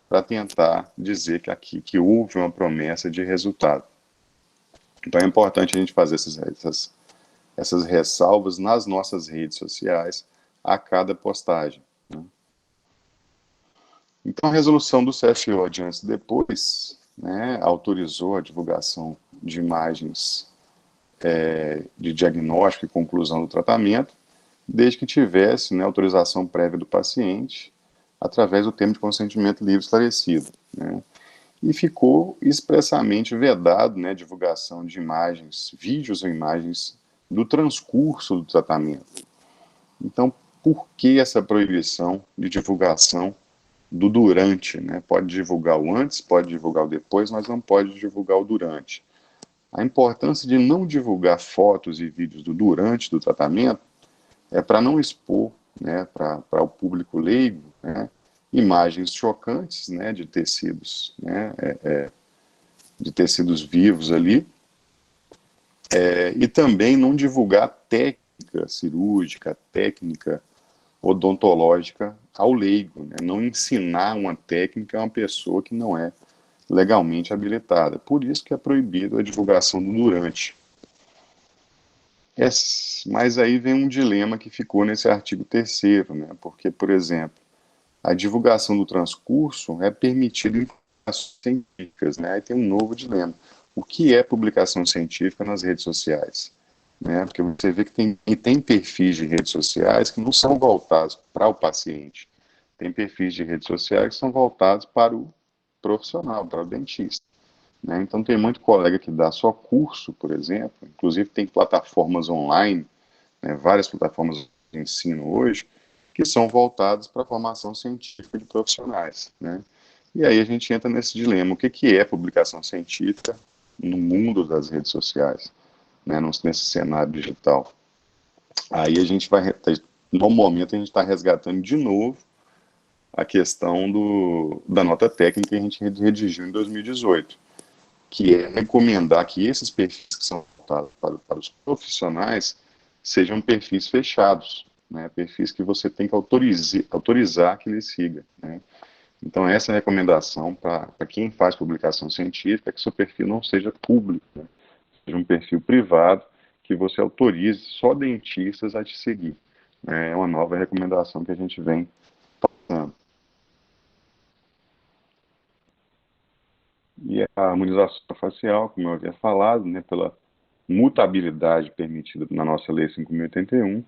para tentar dizer que houve uma promessa de resultado. Então é importante a gente fazer essas ressalvas nas nossas redes sociais a cada postagem. Né? Então a resolução do CFO de antes e depois, né, autorizou a divulgação de imagens de diagnóstico e conclusão do tratamento, desde que tivesse, né, autorização prévia do paciente através do termo de consentimento livre esclarecido. Né? E ficou expressamente vedado, né, divulgação de imagens, vídeos ou imagens do transcurso do tratamento. Então, por que essa proibição de divulgação do durante? Né? Pode divulgar o antes, pode divulgar o depois, mas não pode divulgar o durante. A importância de não divulgar fotos e vídeos do durante do tratamento é para não expor, né, para o público leigo, né, imagens chocantes, né, de tecidos, né, de tecidos vivos ali, e também não divulgar técnica cirúrgica, técnica odontológica ao leigo, né, não ensinar uma técnica a uma pessoa que não é legalmente habilitada. Por isso que é proibido a divulgação do durante. Mas aí vem um dilema que ficou nesse artigo 3º, né, porque, por exemplo, a divulgação do transcurso é permitida em publicações científicas, né? Aí tem um novo dilema. O que é publicação científica nas redes sociais? Né? Porque você vê que tem perfis de redes sociais que não são voltados para o paciente. Tem perfis de redes sociais que são voltados para o profissional, para o dentista. Né? Então tem muito colega que dá só curso, por exemplo, inclusive tem plataformas online, né, várias plataformas de ensino hoje, que são voltadas para a formação científica de profissionais. Né? E aí a gente entra nesse dilema, o que é publicação científica no mundo das redes sociais, né, nesse cenário digital. Aí a gente vai, no momento a gente está resgatando de novo a questão da nota técnica que a gente redigiu em 2018, que é recomendar que esses perfis que são voltados para os profissionais sejam perfis fechados, né, perfis que você tem que autorizar que ele siga. Né. Então, essa é a recomendação para quem faz publicação científica, que seu perfil não seja público, né, seja um perfil privado, que você autorize só dentistas a te seguir. É uma nova recomendação que a gente vem passando. E a harmonização facial, como eu havia falado, né, pela mutabilidade permitida na nossa Lei 5.081,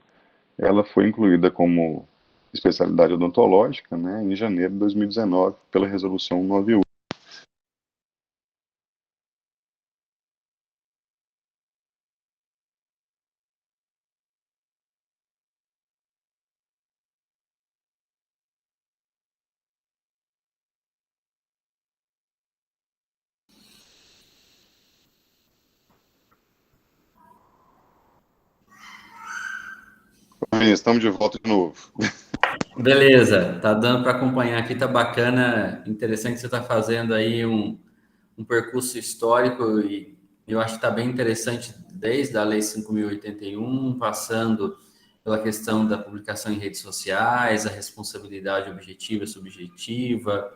ela foi incluída como especialidade odontológica, né, em janeiro de 2019, pela Resolução 198. Estamos de volta de novo. Beleza, tá dando para acompanhar aqui, tá bacana, interessante que você está fazendo aí um percurso histórico e eu acho que está bem interessante desde a Lei 5.081, passando pela questão da publicação em redes sociais, a responsabilidade objetiva e subjetiva.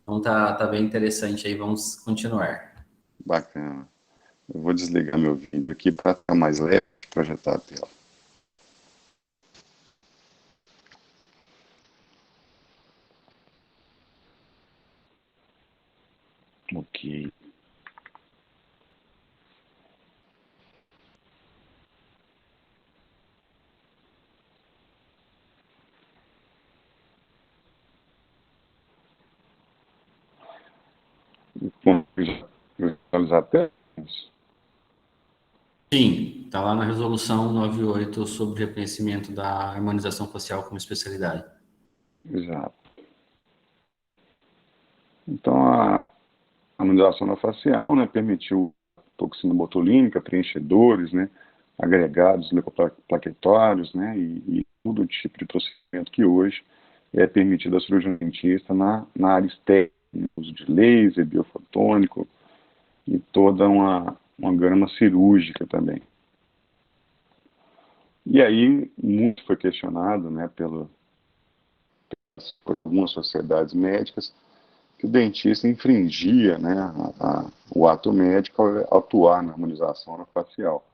Então tá bem interessante aí, vamos continuar. Bacana. Eu vou desligar meu vídeo aqui para ficar mais leve e projetar a tela. Ok. Vamos visualizar até. Sim, está lá na resolução 98 sobre reconhecimento da harmonização facial como especialidade. Exato. Então, a harmonização da facial, né, permitiu toxina botulínica, preenchedores, né, agregados leucoplaquetórios, né, e todo tipo de procedimento que hoje é permitido à cirurgia dentista na área estética, no uso de laser, biofotônico e toda uma gama cirúrgica também. E aí, muito foi questionado, né, por algumas sociedades médicas, que o dentista infringia, né, o ato médico ao atuar na harmonização facial.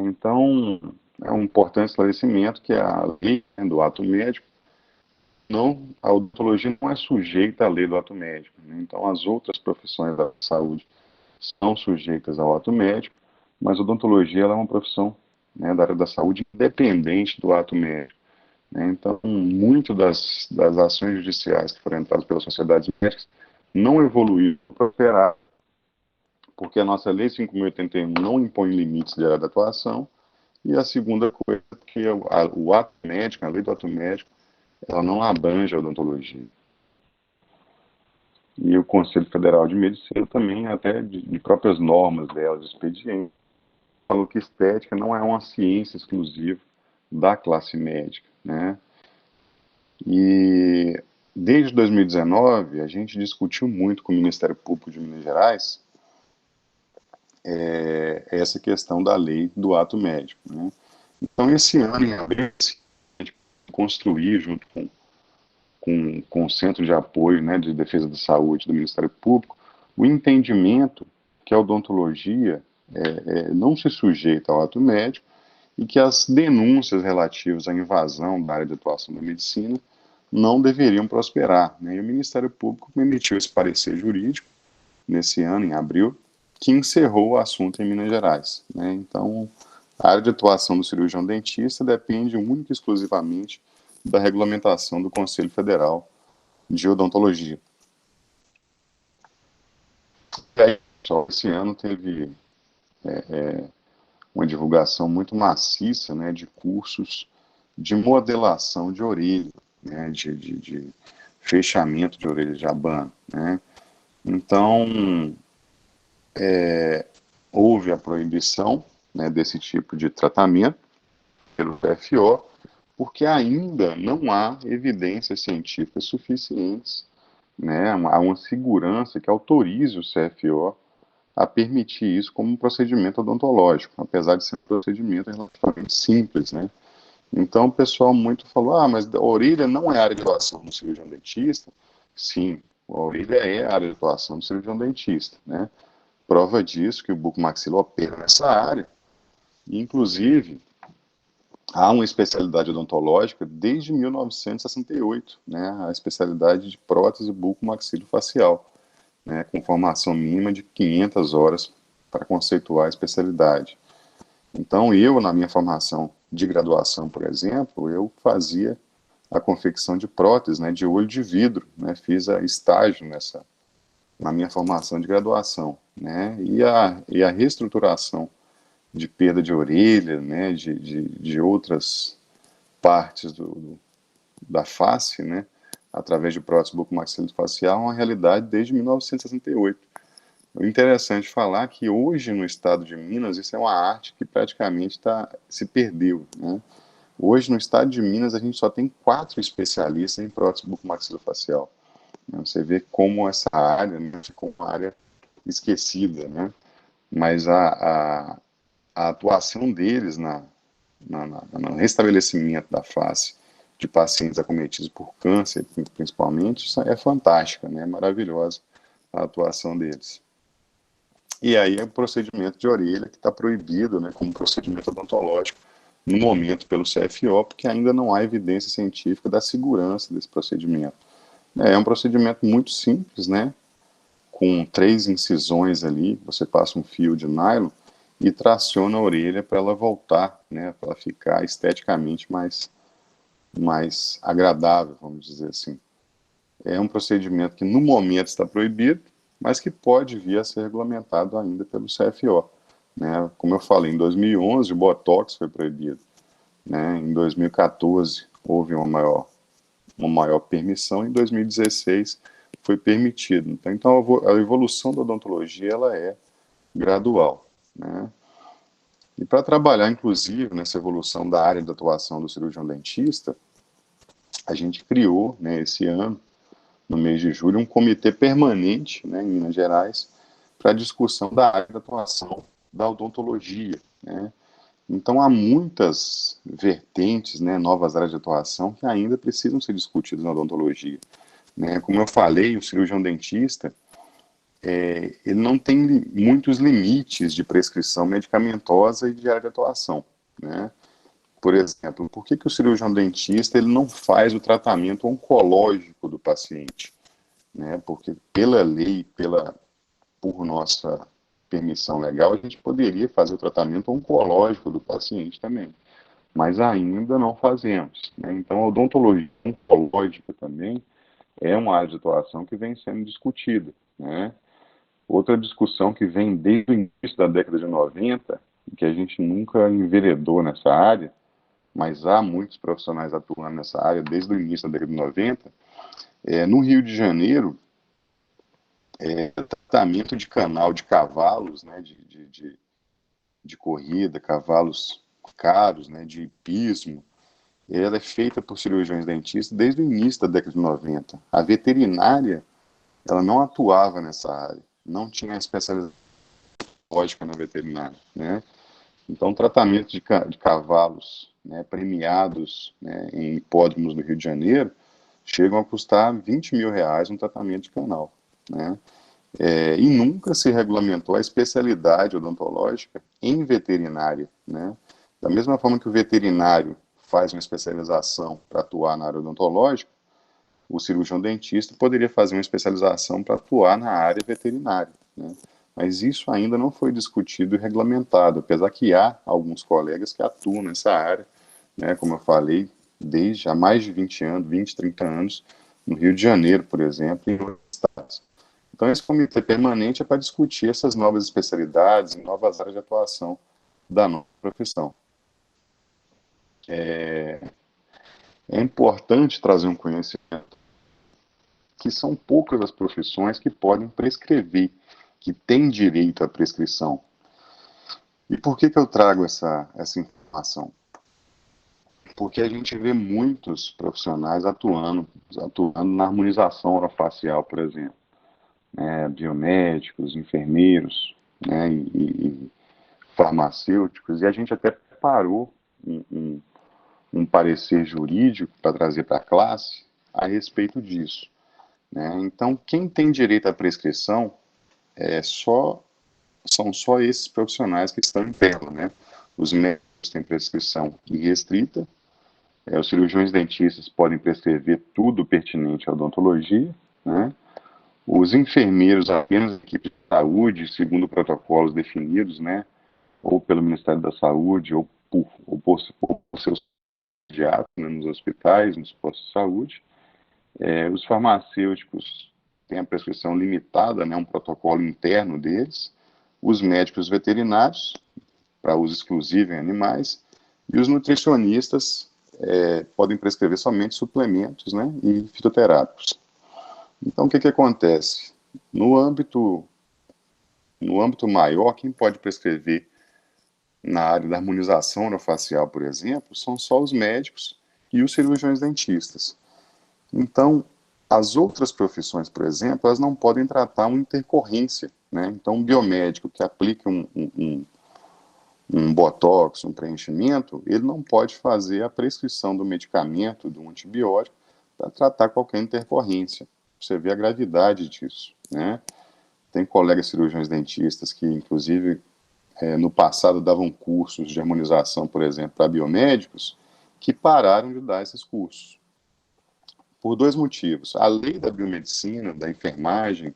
Então, é um importante esclarecimento que a lei, né, do ato médico, a odontologia não é sujeita à lei do ato médico. Né? Então, as outras profissões da saúde são sujeitas ao ato médico, mas a odontologia ela é uma profissão, né, da área da saúde independente do ato médico. Né? Então, muito das ações judiciais que foram entradas pelas sociedades médicas não evoluíram para operar, porque a nossa Lei 5.081 não impõe limites de área de atuação, e a segunda coisa é que o ato médico, a lei do ato médico, ela não abrange a odontologia. E o Conselho Federal de Medicina também, até de próprias normas dela, de expediente, falou que estética não é uma ciência exclusiva da classe médica, né? E desde 2019, a gente discutiu muito com o Ministério Público de Minas Gerais essa questão da lei do ato médico. Né? Então, esse ano, em abril, a gente construir, junto com o Centro de Apoio, né, de Defesa da Saúde do Ministério Público, o entendimento que a odontologia não se sujeita ao ato médico e que as denúncias relativas à invasão da área de atuação da medicina não deveriam prosperar. Né? E o Ministério Público emitiu esse parecer jurídico nesse ano, em abril, que encerrou o assunto em Minas Gerais. Né? Então, a área de atuação do cirurgião dentista depende única e exclusivamente da regulamentação do Conselho Federal de Odontologia. E aí, pessoal, esse ano teve uma divulgação muito maciça, né, de cursos de modelação de orelha, né, de fechamento de orelha de abano. Né? Então, houve a proibição, né, desse tipo de tratamento pelo TFO, porque ainda não há evidências científicas suficientes, né, há uma segurança que autorize o CFO a permitir isso como um procedimento odontológico, apesar de ser um procedimento relativamente simples, né. Então o pessoal muito falou, mas a orelha não é área de atuação do cirurgião dentista. Sim, a orelha é área de atuação do cirurgião dentista, né. Prova disso que o bucomaxilo opera nessa área, e inclusive há uma especialidade odontológica desde 1968, né, a especialidade de prótese bucomaxilofacial, né, com formação mínima de 500 horas para conceituar a especialidade. Então, eu, na minha formação de graduação, por exemplo, eu fazia a confecção de próteses, né, de olho de vidro, né, fiz estágio na minha formação de graduação, né, e a reestruturação de perda de orelha, né, de outras partes da face, né, através de prótese bucomaxilofacial, é uma realidade desde 1968. É interessante falar que hoje no estado de Minas isso é uma arte que praticamente se perdeu. Né? Hoje, no estado de Minas, a gente só tem 4 especialistas em prótese bucomaxilofacial. Você vê como essa área, né, ficou uma área esquecida, né? Mas a atuação deles no restabelecimento da face de pacientes acometidos por câncer, principalmente, isso é fantástica, né? É maravilhosa a atuação deles. E aí é o procedimento de orelha que está proibido, né, como procedimento odontológico no momento pelo CFO, porque ainda não há evidência científica da segurança desse procedimento. É um procedimento muito simples, né, com 3 incisões ali, você passa um fio de nylon e traciona a orelha para ela voltar, né, para ela ficar esteticamente mais agradável, vamos dizer assim. É um procedimento que no momento está proibido, mas que pode vir a ser regulamentado ainda pelo CFO. Né? Como eu falei, em 2011 o Botox foi proibido. Né? Em 2014 houve uma maior permissão, em 2016 foi permitido. Então a evolução da odontologia ela é gradual. Né? E para trabalhar, inclusive, nessa evolução da área de atuação do cirurgião dentista, a gente criou, né, esse ano, no mês de julho, um comitê permanente, né, em Minas Gerais, para discussão da área de atuação da odontologia. Né? Então, há muitas vertentes, né, novas áreas de atuação que ainda precisam ser discutidas na odontologia. Né? Como eu falei, o cirurgião dentista, ele não tem muitos limites de prescrição medicamentosa e de área de atuação. Né? Por exemplo, por que o cirurgião dentista ele não faz o tratamento oncológico do paciente? Né? Porque pela lei, por nossa permissão legal, a gente poderia fazer o tratamento oncológico do paciente também, mas ainda não fazemos. Né? Então, a odontologia oncológica também é uma área de atuação que vem sendo discutida. Né? Outra discussão que vem desde o início da década de 90, e que a gente nunca enveredou nessa área, mas há muitos profissionais atuando nessa área desde o início da década de 90, no Rio de Janeiro, tratamento de canal de cavalos, né, de corrida, cavalos caros, né, de hipismo, ela é feita por cirurgiões dentistas desde o início da década de 90. A veterinária, ela não atuava nessa área, não tinha especialização lógica na veterinária, né? Então, tratamento de cavalos, né, premiados, né, em hipódromos do Rio de Janeiro chegam a custar R$ 20.000 um tratamento de canal, né? E nunca se regulamentou a especialidade odontológica em veterinária, né? Da mesma forma que o veterinário faz uma especialização para atuar na área odontológica, o cirurgião dentista poderia fazer uma especialização para atuar na área veterinária, né? Mas isso ainda não foi discutido e regulamentado, apesar que há alguns colegas que atuam nessa área, né, como eu falei, desde há mais de 20 anos, 20, 30 anos, no Rio de Janeiro, por exemplo, e em outros estados. Então, esse comitê permanente é para discutir essas novas especialidades e novas áreas de atuação da nossa profissão. É importante trazer um conhecimento que são poucas as profissões que podem prescrever, que têm direito à prescrição. E por que eu trago essa informação? Porque a gente vê muitos profissionais atuando na harmonização orofacial, por exemplo. Biomédicos, enfermeiros, né, e farmacêuticos, e a gente até preparou um parecer jurídico para trazer para a classe a respeito disso. Né? Então, quem tem direito à prescrição são só esses profissionais que estão em tela. Né? Os médicos têm prescrição irrestrita, os cirurgiões dentistas podem prescrever tudo pertinente à odontologia, né? Os enfermeiros apenas equipe de saúde, segundo protocolos definidos, né, ou pelo Ministério da Saúde, ou por seus pediatras, né, nos hospitais, nos postos de saúde. Os farmacêuticos têm a prescrição limitada, né, um protocolo interno deles. Os médicos veterinários, para uso exclusivo em animais. E os nutricionistas podem prescrever somente suplementos, né, e fitoterápicos. Então, o que acontece? No âmbito maior, quem pode prescrever na área da harmonização orofacial, por exemplo, são só os médicos e os cirurgiões dentistas. Então, as outras profissões, por exemplo, elas não podem tratar uma intercorrência, né? Então, um biomédico que aplica um botox, um preenchimento, ele não pode fazer a prescrição do medicamento, do antibiótico, para tratar qualquer intercorrência. Você vê a gravidade disso, né? Tem colegas cirurgiões dentistas que, inclusive, no passado davam cursos de harmonização, por exemplo, para biomédicos, que pararam de dar esses cursos. Por dois motivos. A lei da biomedicina, da enfermagem,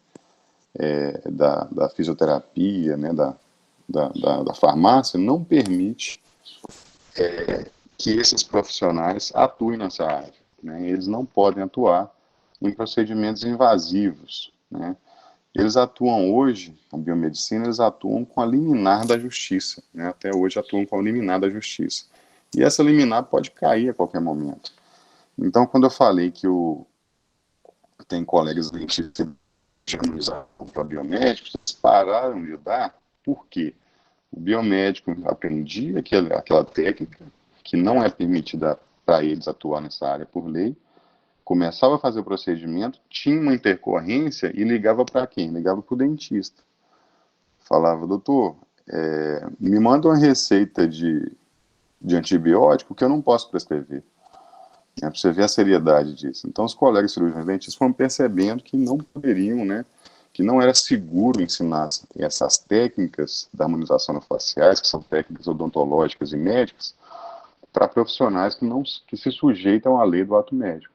da fisioterapia, né, da farmácia, não permite que esses profissionais atuem nessa área, né? Eles não podem atuar em procedimentos invasivos, né? Eles atuam hoje, a biomedicina, eles atuam com a liminar da justiça, né? Até hoje atuam com a liminar da justiça. E essa liminar pode cair a qualquer momento. Então, quando eu falei que tem colegas dentistas de harmonização para biomédicos, eles pararam de dar, por quê? O biomédico aprendia aquela técnica que não é permitida para eles atuar nessa área por lei, começava a fazer o procedimento, tinha uma intercorrência e ligava para quem? Ligava para o dentista. Falava, doutor, me manda uma receita de antibiótico que eu não posso prescrever. Para você ver a seriedade disso. Então, os colegas cirurgiões dentistas foram percebendo que não poderiam, né, que não era seguro ensinar essas técnicas da harmonização faciais, que são técnicas odontológicas e médicas, para profissionais que se sujeitam à lei do ato médico,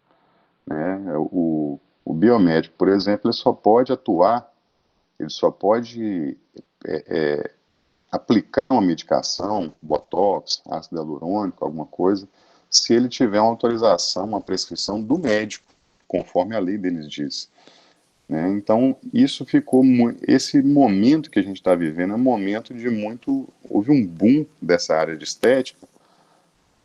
né? O biomédico, por exemplo, ele só pode atuar, ele só pode aplicar uma medicação, botox, ácido hialurônico, alguma coisa, se ele tiver uma autorização, uma prescrição do médico, conforme a lei deles diz, né? Então, isso ficou esse momento que a gente está vivendo é um momento de houve um boom dessa área de estética,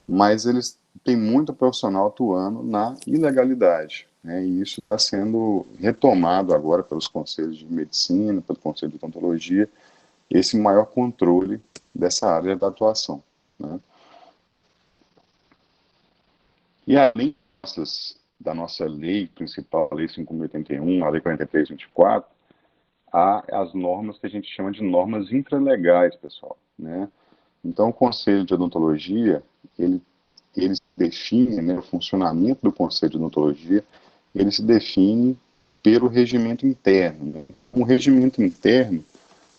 mas eles têm muito profissional atuando na ilegalidade, né? E isso está sendo retomado agora pelos conselhos de medicina, pelo conselho de odontologia, esse maior controle dessa área da atuação, né? E além da nossa lei principal, a Lei 5.081, a Lei 43.24, há as normas que a gente chama de normas infralegais, pessoal, né? Então, o Conselho de Odontologia, ele define, né, o funcionamento do Conselho de Odontologia, ele se define pelo regimento interno, né? O regimento interno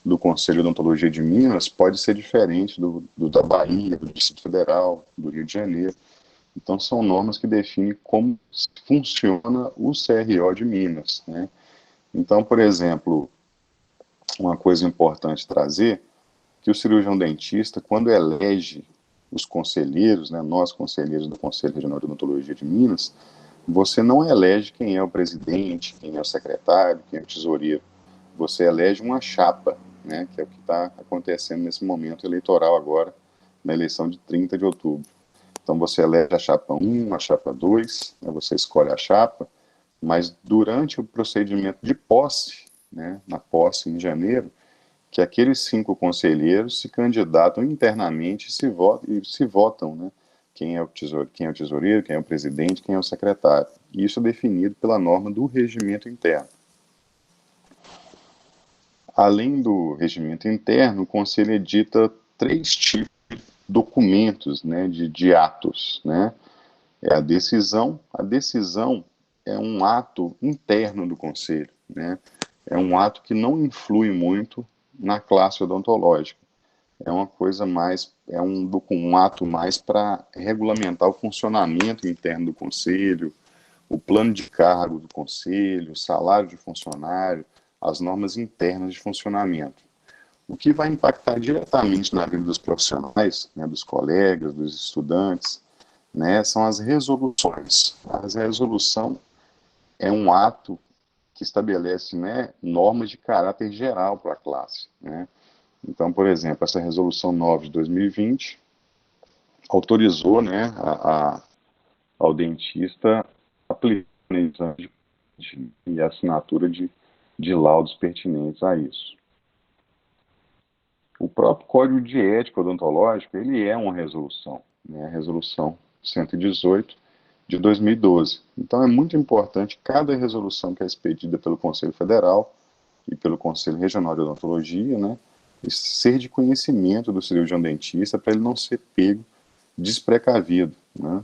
do Conselho de Odontologia de Minas pode ser diferente do da Bahia, do Distrito Federal, do Rio de Janeiro. Então, são normas que definem como funciona o CRO de Minas, né? Então, por exemplo, uma coisa importante trazer, que o cirurgião dentista, quando elege os conselheiros, né, nós conselheiros do Conselho Regional de Odontologia de Minas, você não elege quem é o presidente, quem é o secretário, quem é o tesoureiro. Você elege uma chapa, né, que é o que está acontecendo nesse momento eleitoral agora, na eleição de 30 de outubro. Então você elege a chapa 1, a chapa 2, né, você escolhe a chapa, mas durante o procedimento de posse, né, na posse em janeiro, que aqueles 5 conselheiros se candidatam internamente e se votam, né, quem é o tesoureiro, quem é o presidente, quem é o secretário. E isso é definido pela norma do regimento interno. Além do regimento interno, o conselho edita 3 tipos de documentos, né, de atos, né? É a decisão é um ato interno do conselho, né? É um ato que não influi muito na classe odontológica. É uma coisa mais, um ato mais para regulamentar o funcionamento interno do conselho, o plano de cargo do conselho, o salário de funcionário, as normas internas de funcionamento. O que vai impactar diretamente na vida dos profissionais, né, dos colegas, dos estudantes, né, são as resoluções. A resolução é um ato que estabelece, né, normas de caráter geral para a classe, né? Então, por exemplo, essa resolução 9 de 2020 autorizou, né, ao dentista aplicar e a assinatura de laudos pertinentes a isso. O próprio Código de Ética Odontológica, ele é uma resolução, né? A Resolução 118 de 2012. Então é muito importante cada resolução que é expedida pelo Conselho Federal e pelo Conselho Regional de Odontologia, né, ser de conhecimento do cirurgião dentista para ele não ser pego desprecavido, né?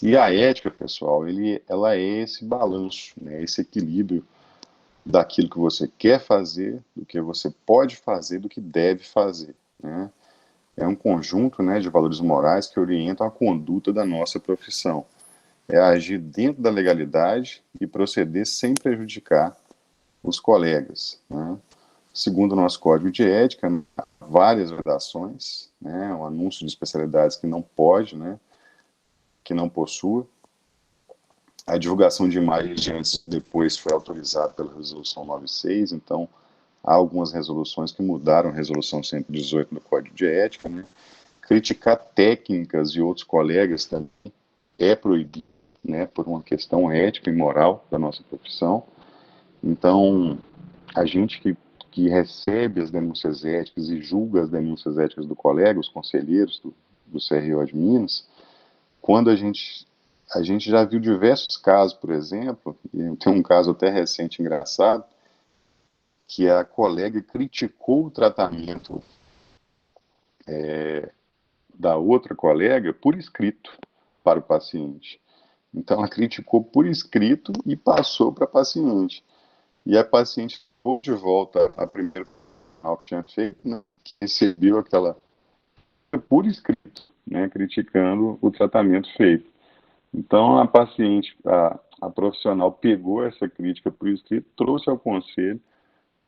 E a ética, pessoal, ela é esse balanço, né, esse equilíbrio daquilo que você quer fazer, do que você pode fazer, do que deve fazer, né? É um conjunto, né, de valores morais que orientam a conduta da nossa profissão. É agir dentro da legalidade e proceder sem prejudicar os colegas, né? Segundo o nosso Código de Ética, várias vedações, né, um anúncio de especialidades que não pode, né, que não possua. A divulgação de imagens de antes e depois foi autorizada pela Resolução 96, então há algumas resoluções que mudaram a Resolução 118 do Código de Ética, né? Criticar técnicas de outros colegas também é proibido, né, por uma questão ética e moral da nossa profissão. Então, a gente que recebe as denúncias éticas e julga as denúncias éticas do colega, os conselheiros do CRO de Minas, quando a gente já viu diversos casos, por exemplo, e tem um caso até recente engraçado, que a colega criticou o tratamento da outra colega por escrito para o paciente. Então, ela criticou por escrito e passou para a paciente. E a paciente voltou de volta a primeira que tinha feito, né, que recebeu aquela por escrito, né, criticando o tratamento feito. Então, a paciente, a profissional pegou essa crítica por escrito, trouxe ao conselho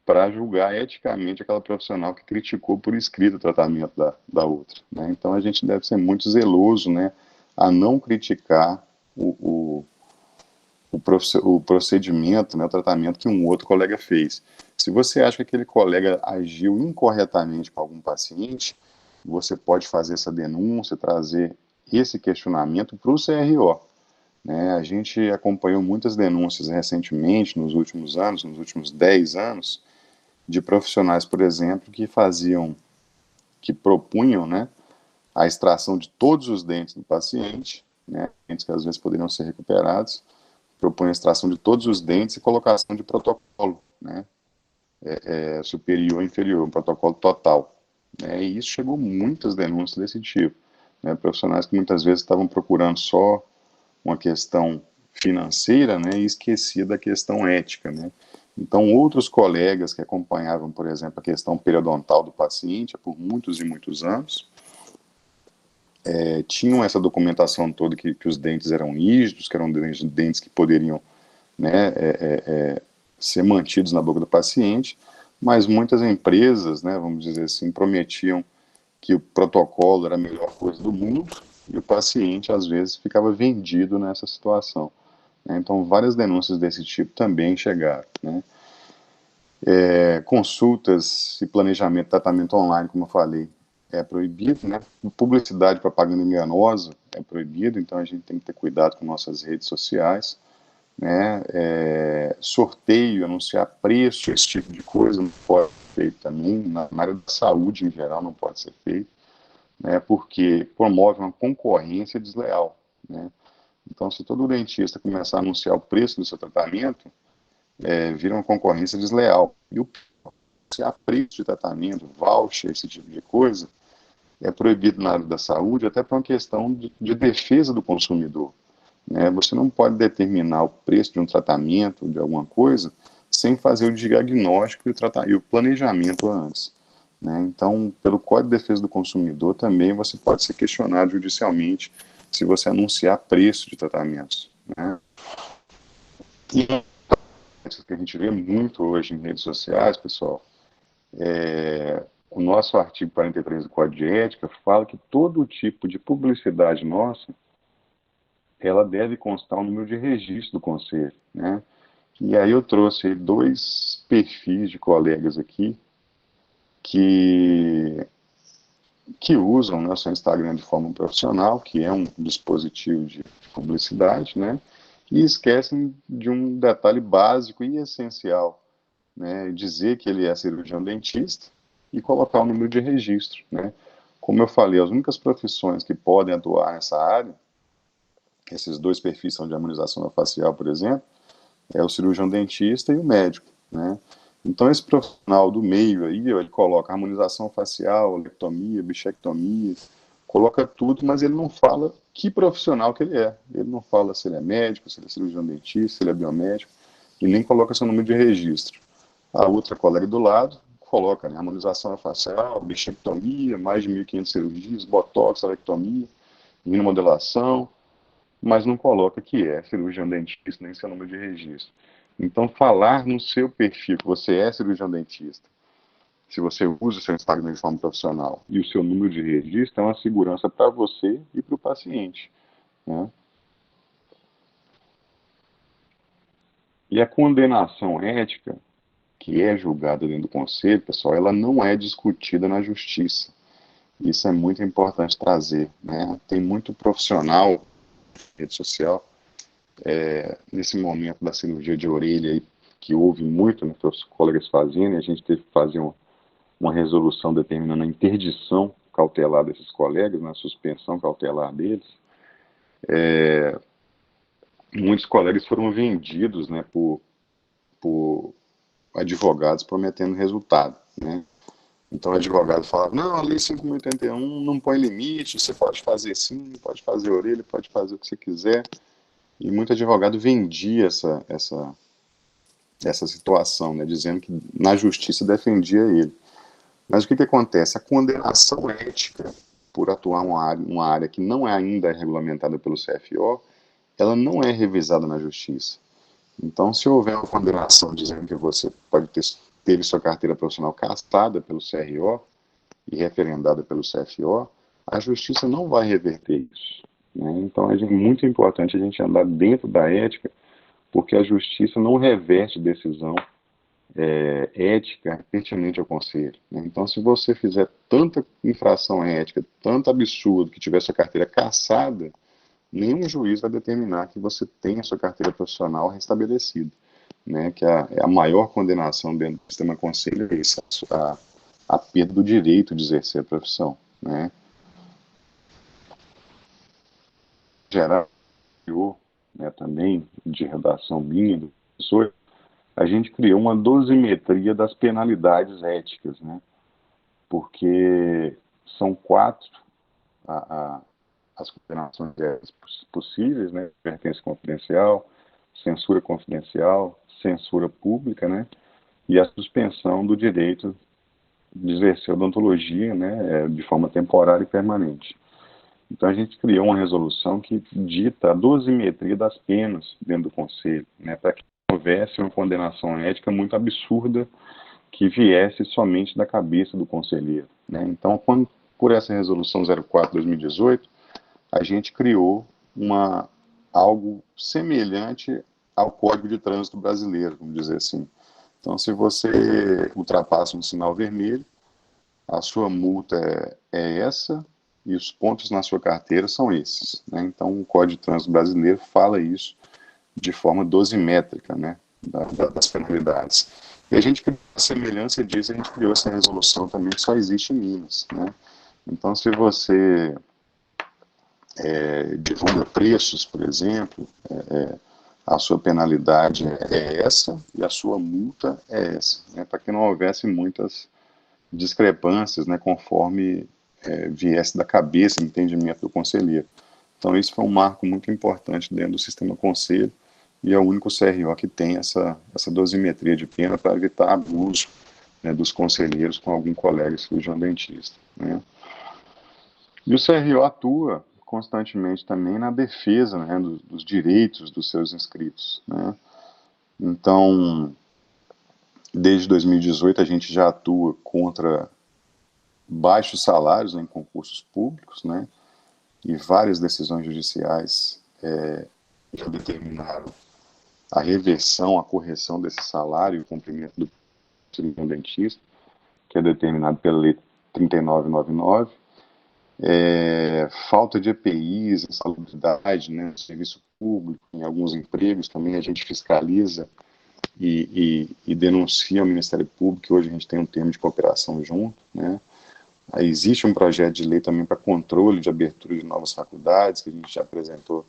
para julgar eticamente aquela profissional que criticou por escrito o tratamento da outra, né? Então, a gente deve ser muito zeloso, né, a não criticar o procedimento, né, o tratamento que um outro colega fez. Se você acha que aquele colega agiu incorretamente com algum paciente, você pode fazer essa denúncia, trazer esse questionamento para o CRO. Né? A gente acompanhou muitas denúncias recentemente, nos últimos anos, nos últimos 10 anos, de profissionais, por exemplo, que propunham, né, a extração de todos os dentes do paciente, né, dentes que às vezes poderiam ser recuperados, propõe a extração de todos os dentes e colocação de protocolo, né, superior e inferior, um protocolo total. Né, e isso chegou muitas denúncias desse tipo, né, profissionais que muitas vezes estavam procurando só uma questão financeira, né, e esquecia da questão ética, né. Então, outros colegas que acompanhavam, por exemplo, a questão periodontal do paciente por muitos e muitos anos, tinham essa documentação toda que os dentes eram rígidos, que eram dentes que poderiam, né, ser mantidos na boca do paciente, mas muitas empresas, né, vamos dizer assim, prometiam que o protocolo era a melhor coisa do mundo e o paciente, às vezes, ficava vendido nessa situação. Né? Então, várias denúncias desse tipo também chegaram. Né? Consultas e planejamento de tratamento online, como eu falei, é proibido, né? Publicidade e propaganda enganosa é proibido, então a gente tem que ter cuidado com nossas redes sociais, né? Sorteio, anunciar preço, esse tipo de coisa não pode ser feito também, na área da saúde em geral não pode ser feito, né? Porque promove uma concorrência desleal, né? Então, se todo dentista começar a anunciar o preço do seu tratamento, vira uma concorrência desleal. E o preço de tratamento, voucher, esse tipo de coisa, é proibido na área da saúde, até por uma questão de defesa do consumidor. Né? Você não pode determinar o preço de um tratamento, de alguma coisa, sem fazer o diagnóstico e o planejamento antes. Né? Então, pelo Código de Defesa do Consumidor, também você pode ser questionado judicialmente se você anunciar preço de tratamentos. Né? E que a gente vê muito hoje em redes sociais, pessoal, o nosso artigo 43 do Código de Ética fala que todo tipo de publicidade nossa, ela deve constar um número de registro do Conselho, né? E aí eu trouxe dois perfis de colegas aqui que usam, né, o seu Instagram de forma profissional, que é um dispositivo de publicidade, né? E esquecem de um detalhe básico e essencial, né? Dizer que ele é cirurgião dentista, e colocar o número de registro, né? Como eu falei, as únicas profissões que podem atuar nessa área, esses dois perfis são de harmonização facial, por exemplo, é o cirurgião dentista e o médico, né? Então, esse profissional do meio aí, ele coloca harmonização facial, leptomia, bichectomia, coloca tudo, mas ele não fala que profissional que ele é. Ele não fala se ele é médico, se ele é cirurgião dentista, se ele é biomédico, e nem coloca seu número de registro. A outra colega do lado coloca, né, harmonização facial, bichectomia, mais de 1.500 cirurgias, botox, alectomia, imunomodelação, mas não coloca que é cirurgião dentista, nem seu número de registro. Então, falar no seu perfil que você é cirurgião dentista, se você usa o seu Instagram de forma profissional e o seu número de registro, é uma segurança para você e para o paciente, né? E a condenação ética, que é julgada dentro do conselho, pessoal, ela não é discutida na justiça. Isso é muito importante trazer, né? Tem muito profissional rede social, nesse momento da cirurgia de orelha, aí, que houve muito, né, que os colegas fazendo, e a gente teve que fazer uma resolução determinando a interdição cautelar desses colegas, na suspensão cautelar deles. Muitos colegas foram vendidos, né, por advogados prometendo resultado, né? Então o advogado falava, não, a lei 5.081 não põe limite, você pode fazer sim, pode fazer orelha, pode fazer o que você quiser. E muito advogado vendia essa situação, né, dizendo que na justiça defendia ele. Mas o que acontece? A condenação ética por atuar uma área que não é ainda regulamentada pelo CFO, ela não é revisada na justiça. Então, se houver uma condenação dizendo que você pode ter sua carteira profissional cassada pelo CRO e referendada pelo CFO, a justiça não vai reverter isso, né? Então, é muito importante a gente andar dentro da ética, porque a justiça não reverte decisão ética pertinente ao conselho, né? Então, se você fizer tanta infração ética, tanto absurdo, que tiver sua carteira cassada, nenhum juiz vai determinar que você tenha sua carteira profissional restabelecida, né? Que é a maior condenação dentro do sistema conselho, é isso, a perda do direito de exercer a profissão, né? Geral, né, também de redação minha, do professor, a gente criou uma dosimetria das penalidades éticas, né? Porque são 4 as condenações possíveis, né? Advertência confidencial, censura confidencial, censura pública, né? E a suspensão do direito de exercer odontologia, né? De forma temporária e permanente. Então a gente criou uma resolução que dita a dosimetria das penas dentro do conselho, né? Para que não houvesse uma condenação ética muito absurda que viesse somente da cabeça do conselheiro, né? Então, por essa resolução 04/2018, a gente criou algo semelhante ao Código de Trânsito Brasileiro, vamos dizer assim. Então, se você ultrapassa um sinal vermelho, a sua multa é essa e os pontos na sua carteira são esses, né? Então, o Código de Trânsito Brasileiro fala isso de forma dosimétrica, né, das penalidades. E a gente criou a semelhança disso, a gente criou essa resolução também que só existe em Minas, né? Então, se você divulga preços, por exemplo, a sua penalidade é essa e a sua multa é essa, né, para que não houvesse muitas discrepâncias, né, conforme viesse da cabeça o entendimento do conselheiro. Então, isso foi um marco muito importante dentro do sistema conselho e é o único CRO que tem essa dosimetria de pena para evitar abuso, né, dos conselheiros com algum colega cirurgião dentista, né. E o CRO atua constantemente também na defesa, né, dos direitos dos seus inscritos, né. Então, desde 2018 a gente já atua contra baixos salários, né, em concursos públicos, né, e várias decisões judiciais já determinaram a reversão, a correção desse salário e o cumprimento do cirurgião dentista, que é determinado pela Lei 3999. Falta de EPIs, insalubridade, né, no serviço público, em alguns empregos também a gente fiscaliza e denuncia o Ministério Público, que hoje a gente tem um termo de cooperação junto, né? Aí existe um projeto de lei também para controle de abertura de novas faculdades, que a gente já apresentou,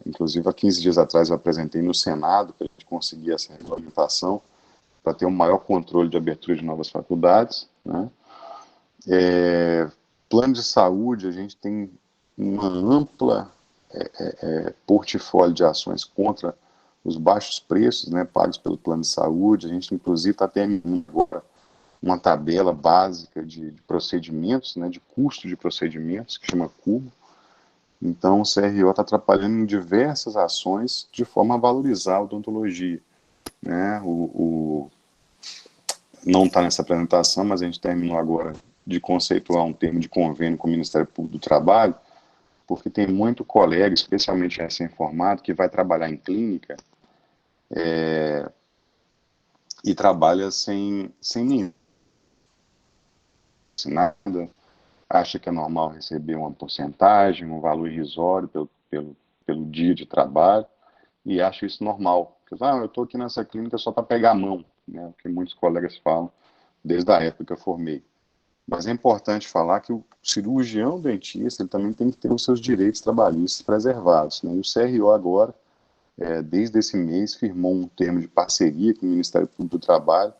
inclusive há 15 dias atrás eu apresentei no Senado, para a gente conseguir essa regulamentação, para ter um maior controle de abertura de novas faculdades, né? Plano de saúde, a gente tem uma ampla portfólio de ações contra os baixos preços, né, pagos pelo plano de saúde. A gente, inclusive, está terminando agora uma tabela básica de procedimentos, né, de custo de procedimentos, que chama CUBO. Então, o CRO está trabalhando em diversas ações de forma a valorizar a odontologia, né? Não está nessa apresentação, mas a gente terminou agora de conceituar um termo de convênio com o Ministério Público do Trabalho, porque tem muito colega, especialmente recém-formado, que vai trabalhar em clínica e trabalha sem nenhum nada, acha que é normal receber uma porcentagem, um valor irrisório pelo dia de trabalho, e acha isso normal. Eu estou aqui nessa clínica só para pegar a mão, né, o que muitos colegas falam desde a época que eu formei. Mas é importante falar que o cirurgião dentista ele também tem que ter os seus direitos trabalhistas preservados, né? E o CRO agora, desde esse mês, firmou um termo de parceria com o Ministério Público do Trabalho,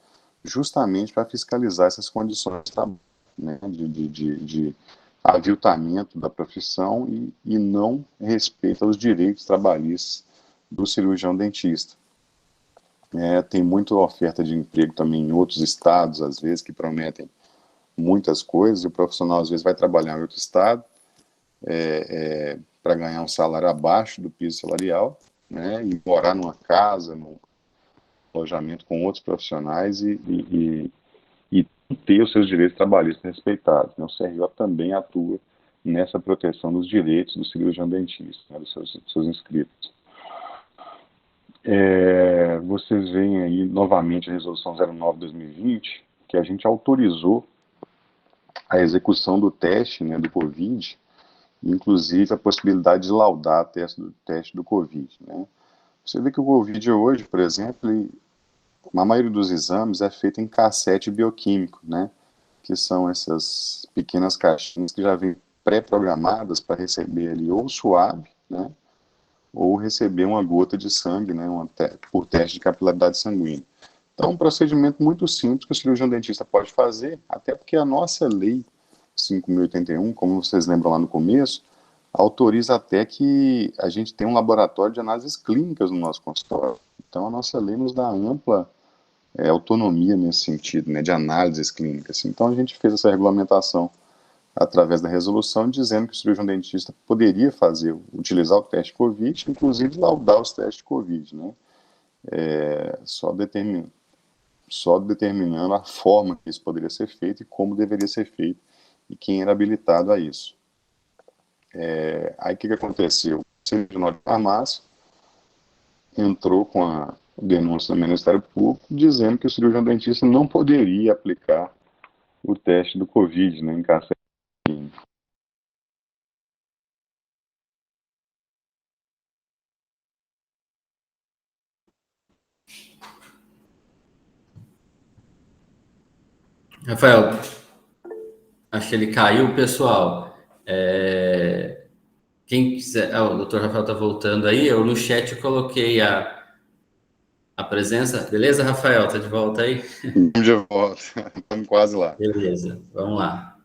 justamente para fiscalizar essas condições de trabalho, né? de aviltamento da profissão e não respeito aos direitos trabalhistas do cirurgião dentista. Tem muita oferta de emprego também em outros estados, às vezes, que prometem muitas coisas, e o profissional às vezes vai trabalhar em outro estado para ganhar um salário abaixo do piso salarial, né, e morar numa casa, num alojamento com outros profissionais e ter os seus direitos trabalhistas respeitados, né? O CRO também atua nessa proteção dos direitos do cirurgião dentista, né, dos seus inscritos. Vocês veem aí novamente a resolução 09/2020, que a gente autorizou a execução do teste, né, do Covid, inclusive a possibilidade de laudar o teste do Covid, né? Você vê que o Covid hoje, por exemplo, a maioria dos exames é feita em cassete bioquímico, né? Que são essas pequenas caixinhas que já vêm pré-programadas para receber ali ou suave, né? Ou receber uma gota de sangue, né? Por teste de capilaridade sanguínea. Então, é um procedimento muito simples que o cirurgião dentista pode fazer, até porque a nossa lei 5.081, como vocês lembram lá no começo, autoriza até que a gente tenha um laboratório de análises clínicas no nosso consultório. Então, a nossa lei nos dá ampla autonomia nesse sentido, né, de análises clínicas. Então, a gente fez essa regulamentação através da resolução, dizendo que o cirurgião dentista poderia utilizar o teste COVID, inclusive laudar os testes COVID, né? Só determinando a forma que isso poderia ser feito e como deveria ser feito e quem era habilitado a isso. Aí o que aconteceu? O Conselho Regional de Farmácia entrou com a denúncia do Ministério Público dizendo que o cirurgião dentista não poderia aplicar o teste do Covid, né, em caso. Rafael, acho que ele caiu, pessoal. Quem quiser. O doutor Rafael está voltando aí. Eu no chat coloquei a presença. Beleza, Rafael? Tá de volta aí? Estamos de volta, estamos quase lá. Beleza, vamos lá.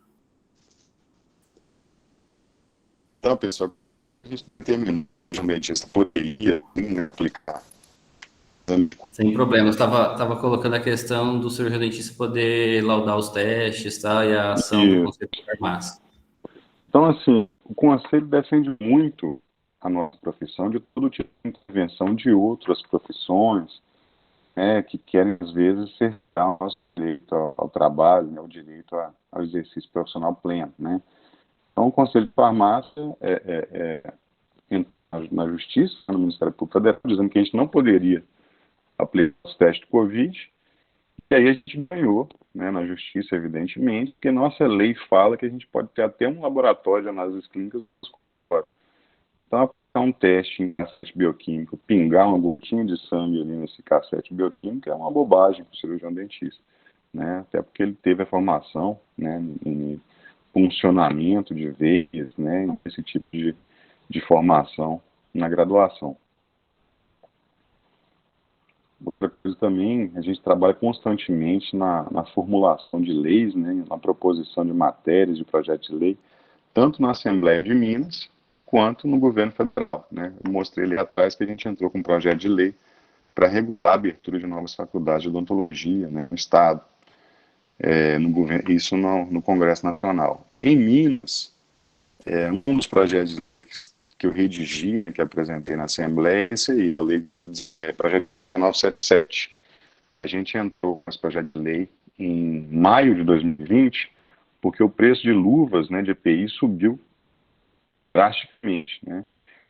Então, pessoal, a gente terminou. O dentista poderia aplicar. Sem problemas. Estava colocando a questão do cirurgião dentista poder laudar os testes, tá? E a ação do Conselho de Farmácia. Então, assim, o Conselho defende muito a nossa profissão de todo tipo de intervenção de outras profissões, né, que querem, às vezes, cercar o nosso direito ao trabalho, né, o direito ao exercício profissional pleno, né. Então, o Conselho de Farmácia entrou na Justiça, no Ministério Público Federal, dizendo que a gente não poderia aplicar os testes de Covid, e aí a gente ganhou, né, na Justiça, evidentemente, porque nossa lei fala que a gente pode ter até um laboratório de análises clínicas. Então, a um teste em cassete bioquímico, pingar uma gotinha de sangue ali nesse cassete bioquímico é uma bobagem para o cirurgião dentista, né? Até porque ele teve a formação, né, em funcionamento de veias, né, esse tipo de formação na graduação. Outra coisa também, a gente trabalha constantemente na formulação de leis, né, na proposição de matérias de projeto de lei, tanto na Assembleia de Minas, quanto no governo federal, né? Eu mostrei ali atrás que a gente entrou com um projeto de lei para regular a abertura de novas faculdades de odontologia, né, no Estado, no governo, isso no Congresso Nacional. Em Minas, um dos projetos que eu redigi, que apresentei na Assembleia, é esse aí, a lei, projeto 977. A gente entrou com esse projeto de lei em maio de 2020, porque o preço de luvas, né, de EPI subiu drasticamente, né?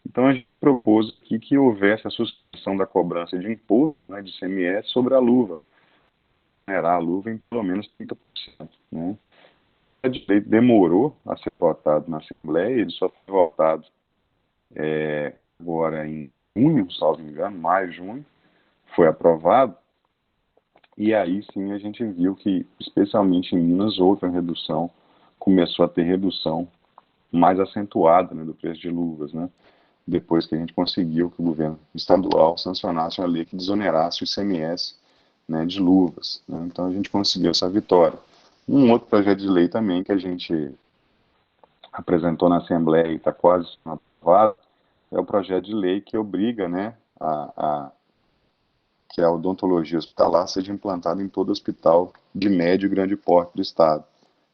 Então a gente propôs aqui que houvesse a suspensão da cobrança de imposto, né, de ICMS sobre a luva, remunerar a luva em pelo menos 30%, né? O direito demorou a ser votado na Assembleia, ele só foi votado agora em junho, salvo engano, maio, junho, foi aprovado, e aí sim a gente viu que, especialmente em Minas, houve uma redução, começou a ter redução mais acentuada, né, do preço de luvas, né? Depois que a gente conseguiu que o governo estadual sancionasse uma lei que desonerasse o ICMS, né, de luvas, né? Então a gente conseguiu essa vitória. Um outro projeto de lei também que a gente apresentou na Assembleia e está quase aprovado é o projeto de lei que obriga, né, que a odontologia hospitalar seja implantada em todo hospital de médio e grande porte do Estado.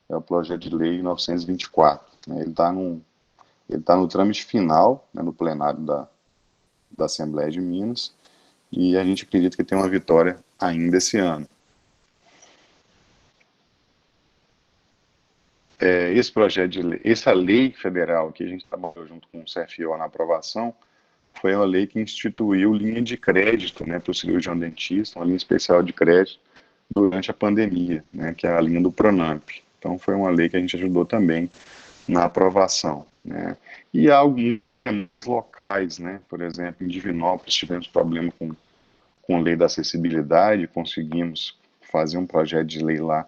É o projeto de lei 924. Né? Ele tá no trâmite final, né, no plenário da Assembleia de Minas, e a gente acredita que tem uma vitória ainda esse ano. Esse projeto de lei, essa lei federal que a gente trabalhou junto com o CFO na aprovação, foi uma lei que instituiu linha de crédito, né, para o cirurgião dentista, uma linha especial de crédito durante a pandemia, né, que é a linha do Pronamp. Então foi uma lei que a gente ajudou também na aprovação, né. E há alguns locais, né, por exemplo, em Divinópolis tivemos problema com a lei da acessibilidade, conseguimos fazer um projeto de lei lá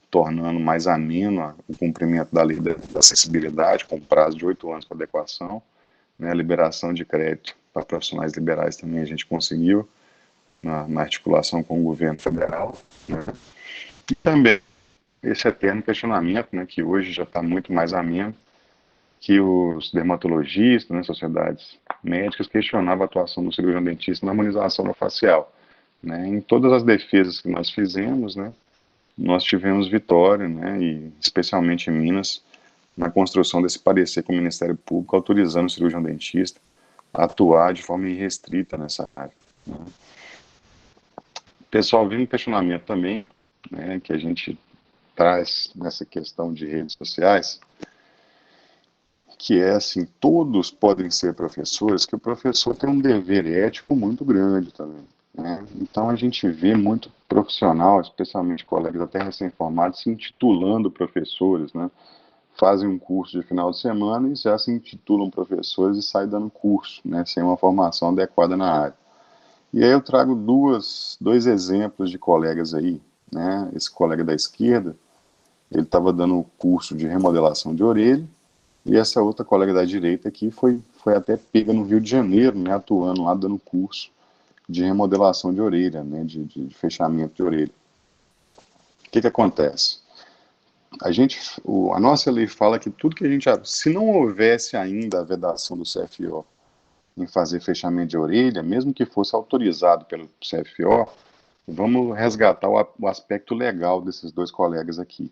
tornando mais ameno o cumprimento da lei da acessibilidade, com prazo de 8 anos para adequação, né, a liberação de crédito para profissionais liberais também a gente conseguiu, na articulação com o governo federal, né, e também esse eterno questionamento, né, que hoje já está muito mais ameno, que os dermatologistas, né, sociedades médicas, questionavam a atuação do cirurgião dentista na harmonização facial. Né. Em todas as defesas que nós fizemos, né, nós tivemos vitória, né, e especialmente em Minas, na construção desse parecer com o Ministério Público, autorizando o cirurgião dentista a atuar de forma irrestrita nessa área. Né. O pessoal vem um questionamento também, né, que a gente traz nessa questão de redes sociais, que é assim, todos podem ser professores, que o professor tem um dever ético muito grande também. Né? Então a gente vê muito profissional, especialmente colegas até recém-formados, se intitulando professores, né? Fazem um curso de final de semana e já se intitulam professores e saem dando curso, né? Sem uma formação adequada na área. E aí eu trago dois exemplos de colegas aí, né? Esse colega da esquerda, ele estava dando curso de remodelação de orelha, e essa outra colega da direita aqui foi até pega no Rio de Janeiro, né? Atuando lá, dando curso de remodelação de orelha, né, de fechamento de orelha. O que acontece? A nossa lei fala que tudo que a gente... Se não houvesse ainda a vedação do CFO em fazer fechamento de orelha, mesmo que fosse autorizado pelo CFO, vamos resgatar o aspecto legal desses dois colegas aqui.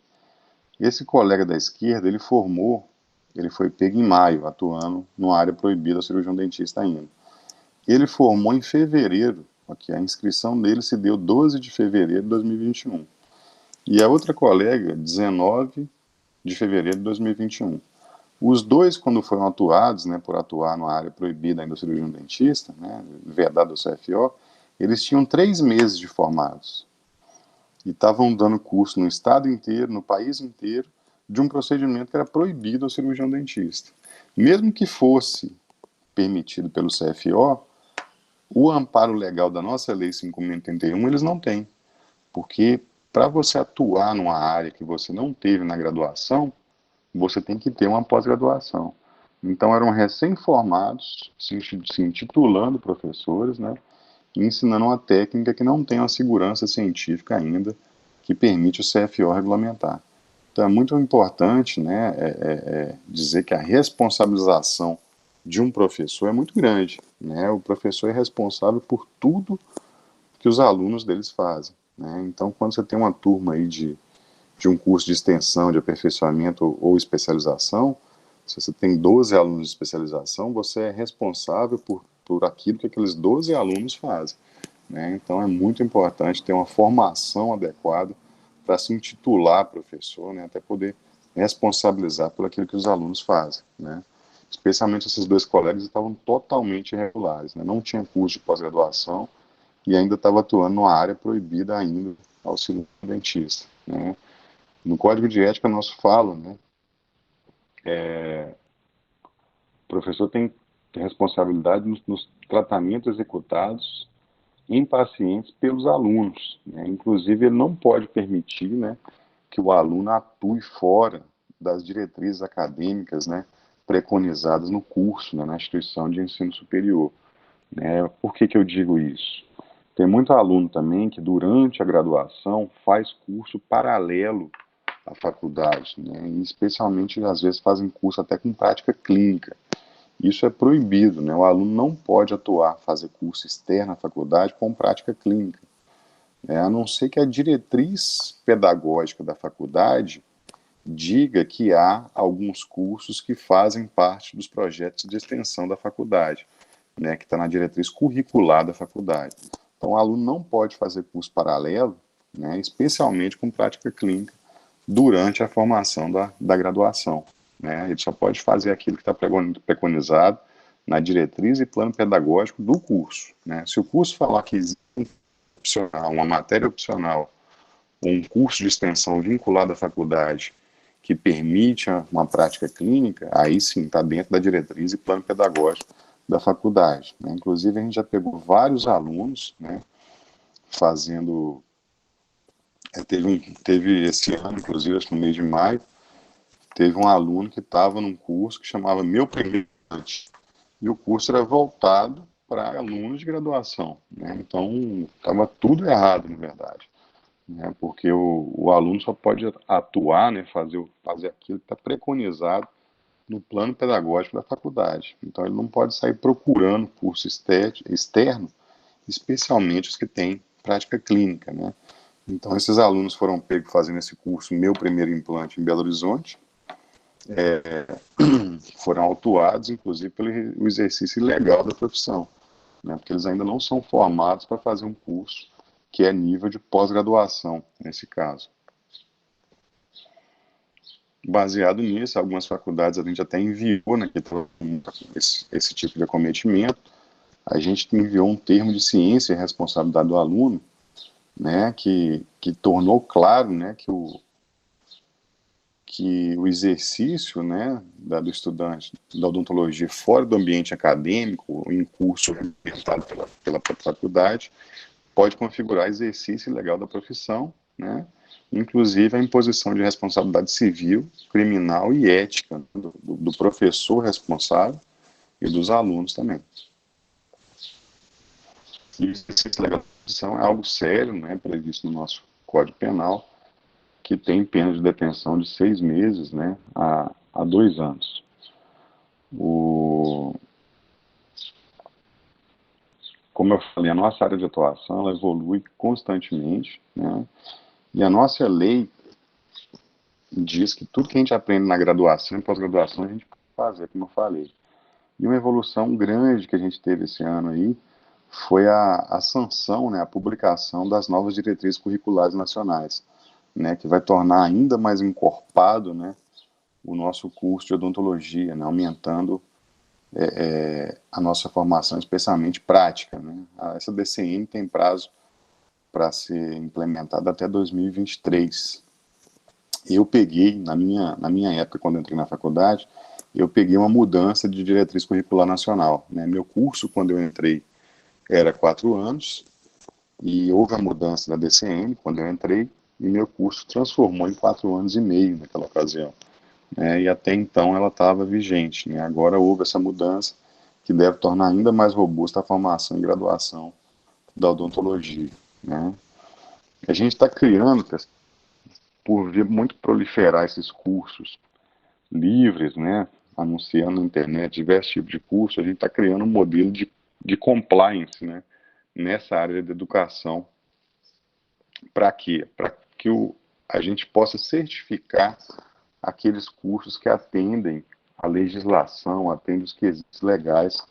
Esse colega da esquerda, ele foi pego em maio, atuando numa área proibida ao cirurgião dentista ainda. Ele formou em fevereiro, a inscrição dele se deu 12 de fevereiro de 2021. E a outra colega, 19 de fevereiro de 2021. Os dois, quando foram atuados, né, por atuar numa área proibida ainda do cirurgião dentista, né, vedado do CFO, eles tinham 3 meses de formados. E estavam dando curso no estado inteiro, no país inteiro, de um procedimento que era proibido ao cirurgião dentista. Mesmo que fosse permitido pelo CFO, o amparo legal da nossa Lei 5.081 eles não têm, porque para você atuar numa área que você não teve na graduação, você tem que ter uma pós-graduação. Então eram recém-formados, se intitulando professores, né, e ensinando uma técnica que não tem uma segurança científica ainda, que permite o CFO regulamentar. Então é muito importante, né, dizer que a responsabilização de um professor é muito grande, né? O professor é responsável por tudo que os alunos deles fazem, né? Então, quando você tem uma turma aí de um curso de extensão, de aperfeiçoamento ou especialização, se você tem 12 alunos de especialização, você é responsável por aquilo que aqueles 12 alunos fazem, né? Então, é muito importante ter uma formação adequada para se intitular professor, né? Até poder responsabilizar por aquilo que os alunos fazem, né? Especialmente esses dois colegas estavam totalmente irregulares, né? Não tinha curso de pós-graduação e ainda estava atuando numa área proibida ainda, auxiliar dentista, né? No Código de Ética nós fala, né, o professor tem responsabilidade nos tratamentos executados em pacientes pelos alunos, né? Inclusive ele não pode permitir, né, que o aluno atue fora das diretrizes acadêmicas, né, preconizadas no curso, né, na instituição de ensino superior, né? Por que eu digo isso? Tem muito aluno também que durante a graduação faz curso paralelo à faculdade, né? E especialmente às vezes fazem curso até com prática clínica. Isso é proibido, né? O aluno não pode atuar, fazer curso externo à faculdade com prática clínica, né? A não ser que a diretriz pedagógica da faculdade diga que há alguns cursos que fazem parte dos projetos de extensão da faculdade, né, que está na diretriz curricular da faculdade. Então, o aluno não pode fazer curso paralelo, né, especialmente com prática clínica, durante a formação da graduação, né? Ele só pode fazer aquilo que está preconizado na diretriz e plano pedagógico do curso, né? Se o curso falar que existe uma matéria opcional ou um curso de extensão vinculado à faculdade que permite uma prática clínica, aí sim está dentro da diretriz e plano pedagógico da faculdade, né? Inclusive a gente já pegou vários alunos, né, fazendo, teve esse ano, inclusive, acho que no mês de maio, teve um aluno que estava num curso que chamava Meu Primeiro Implante, e o curso era voltado para alunos de graduação, né? Então estava tudo errado, na verdade, né? Porque o aluno só pode atuar, né, fazer aquilo que está preconizado no plano pedagógico da faculdade. Então ele não pode sair procurando curso externo, especialmente os que têm prática clínica, né? Então esses alunos foram pegos fazendo esse curso Meu Primeiro Implante em Belo Horizonte, foram autuados, inclusive, pelo exercício ilegal da profissão, né? Porque eles ainda não são formados para fazer um curso que é nível de pós-graduação, nesse caso. Baseado nisso, algumas faculdades a gente até enviou, né, esse tipo de acometimento, a gente enviou um termo de ciência e responsabilidade do aluno, né, que tornou claro, né, que o exercício, né, do estudante da odontologia fora do ambiente acadêmico, em curso orientado pela faculdade, pode configurar exercício ilegal da profissão, né, inclusive a imposição de responsabilidade civil, criminal e ética do professor responsável e dos alunos também. E o exercício ilegal da profissão é algo sério, né, previsto no nosso Código Penal, que tem pena de detenção de 6 meses, né, a 2 anos. Como eu falei, a nossa área de atuação ela evolui constantemente, né, e a nossa lei diz que tudo que a gente aprende na graduação e pós-graduação a gente pode fazer, como eu falei. E uma evolução grande que a gente teve esse ano aí foi a sanção, né, a publicação das novas diretrizes curriculares nacionais, né, que vai tornar ainda mais encorpado, né, o nosso curso de odontologia, né, aumentando a nossa formação, especialmente prática, né. Essa DCN tem prazo para ser implementada até 2023. Eu peguei, na minha época, quando entrei na faculdade, eu peguei uma mudança de diretriz curricular nacional, né? Meu curso, quando eu entrei, era 4 anos, e houve a mudança da DCM, quando eu entrei, e meu curso transformou em 4 anos e meio naquela ocasião, né? E até então ela estava vigente, né? Agora houve essa mudança, que deve tornar ainda mais robusta a formação e graduação da odontologia, né? A gente está criando, por vir muito proliferar esses cursos livres, né, anunciando na internet diversos tipos de cursos, a gente está criando um modelo de compliance, né, nessa área de educação. Para quê? Para que a gente possa certificar aqueles cursos que atendem a legislação, atendem os quesitos legais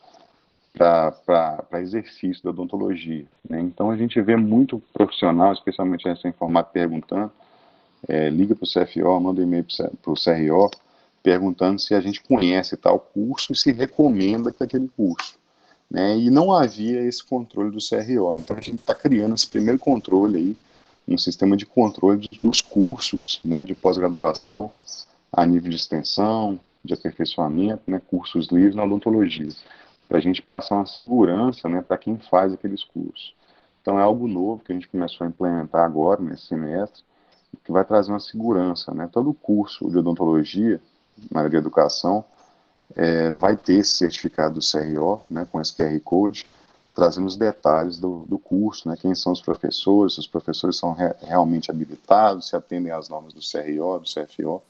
para exercício da odontologia, né? Então a gente vê muito profissional, especialmente recém-formado, perguntando, liga para o CFO, manda um e-mail para o CRO, perguntando se a gente conhece tal curso e se recomenda aquele curso, né? E não havia esse controle do CRO. Então a gente está criando esse primeiro controle aí, um sistema de controle dos cursos, né, de pós-graduação a nível de extensão, de aperfeiçoamento, né, cursos livres na odontologia, para a gente passar uma segurança, né, para quem faz aqueles cursos. Então é algo novo que a gente começou a implementar agora, nesse semestre, que vai trazer uma segurança, né? Todo curso de odontologia, na área de educação, vai ter esse certificado do CRO, né, com esse QR Code, trazendo os detalhes do curso, né, quem são se os professores são realmente habilitados, se atendem às normas do CRO, do CFO,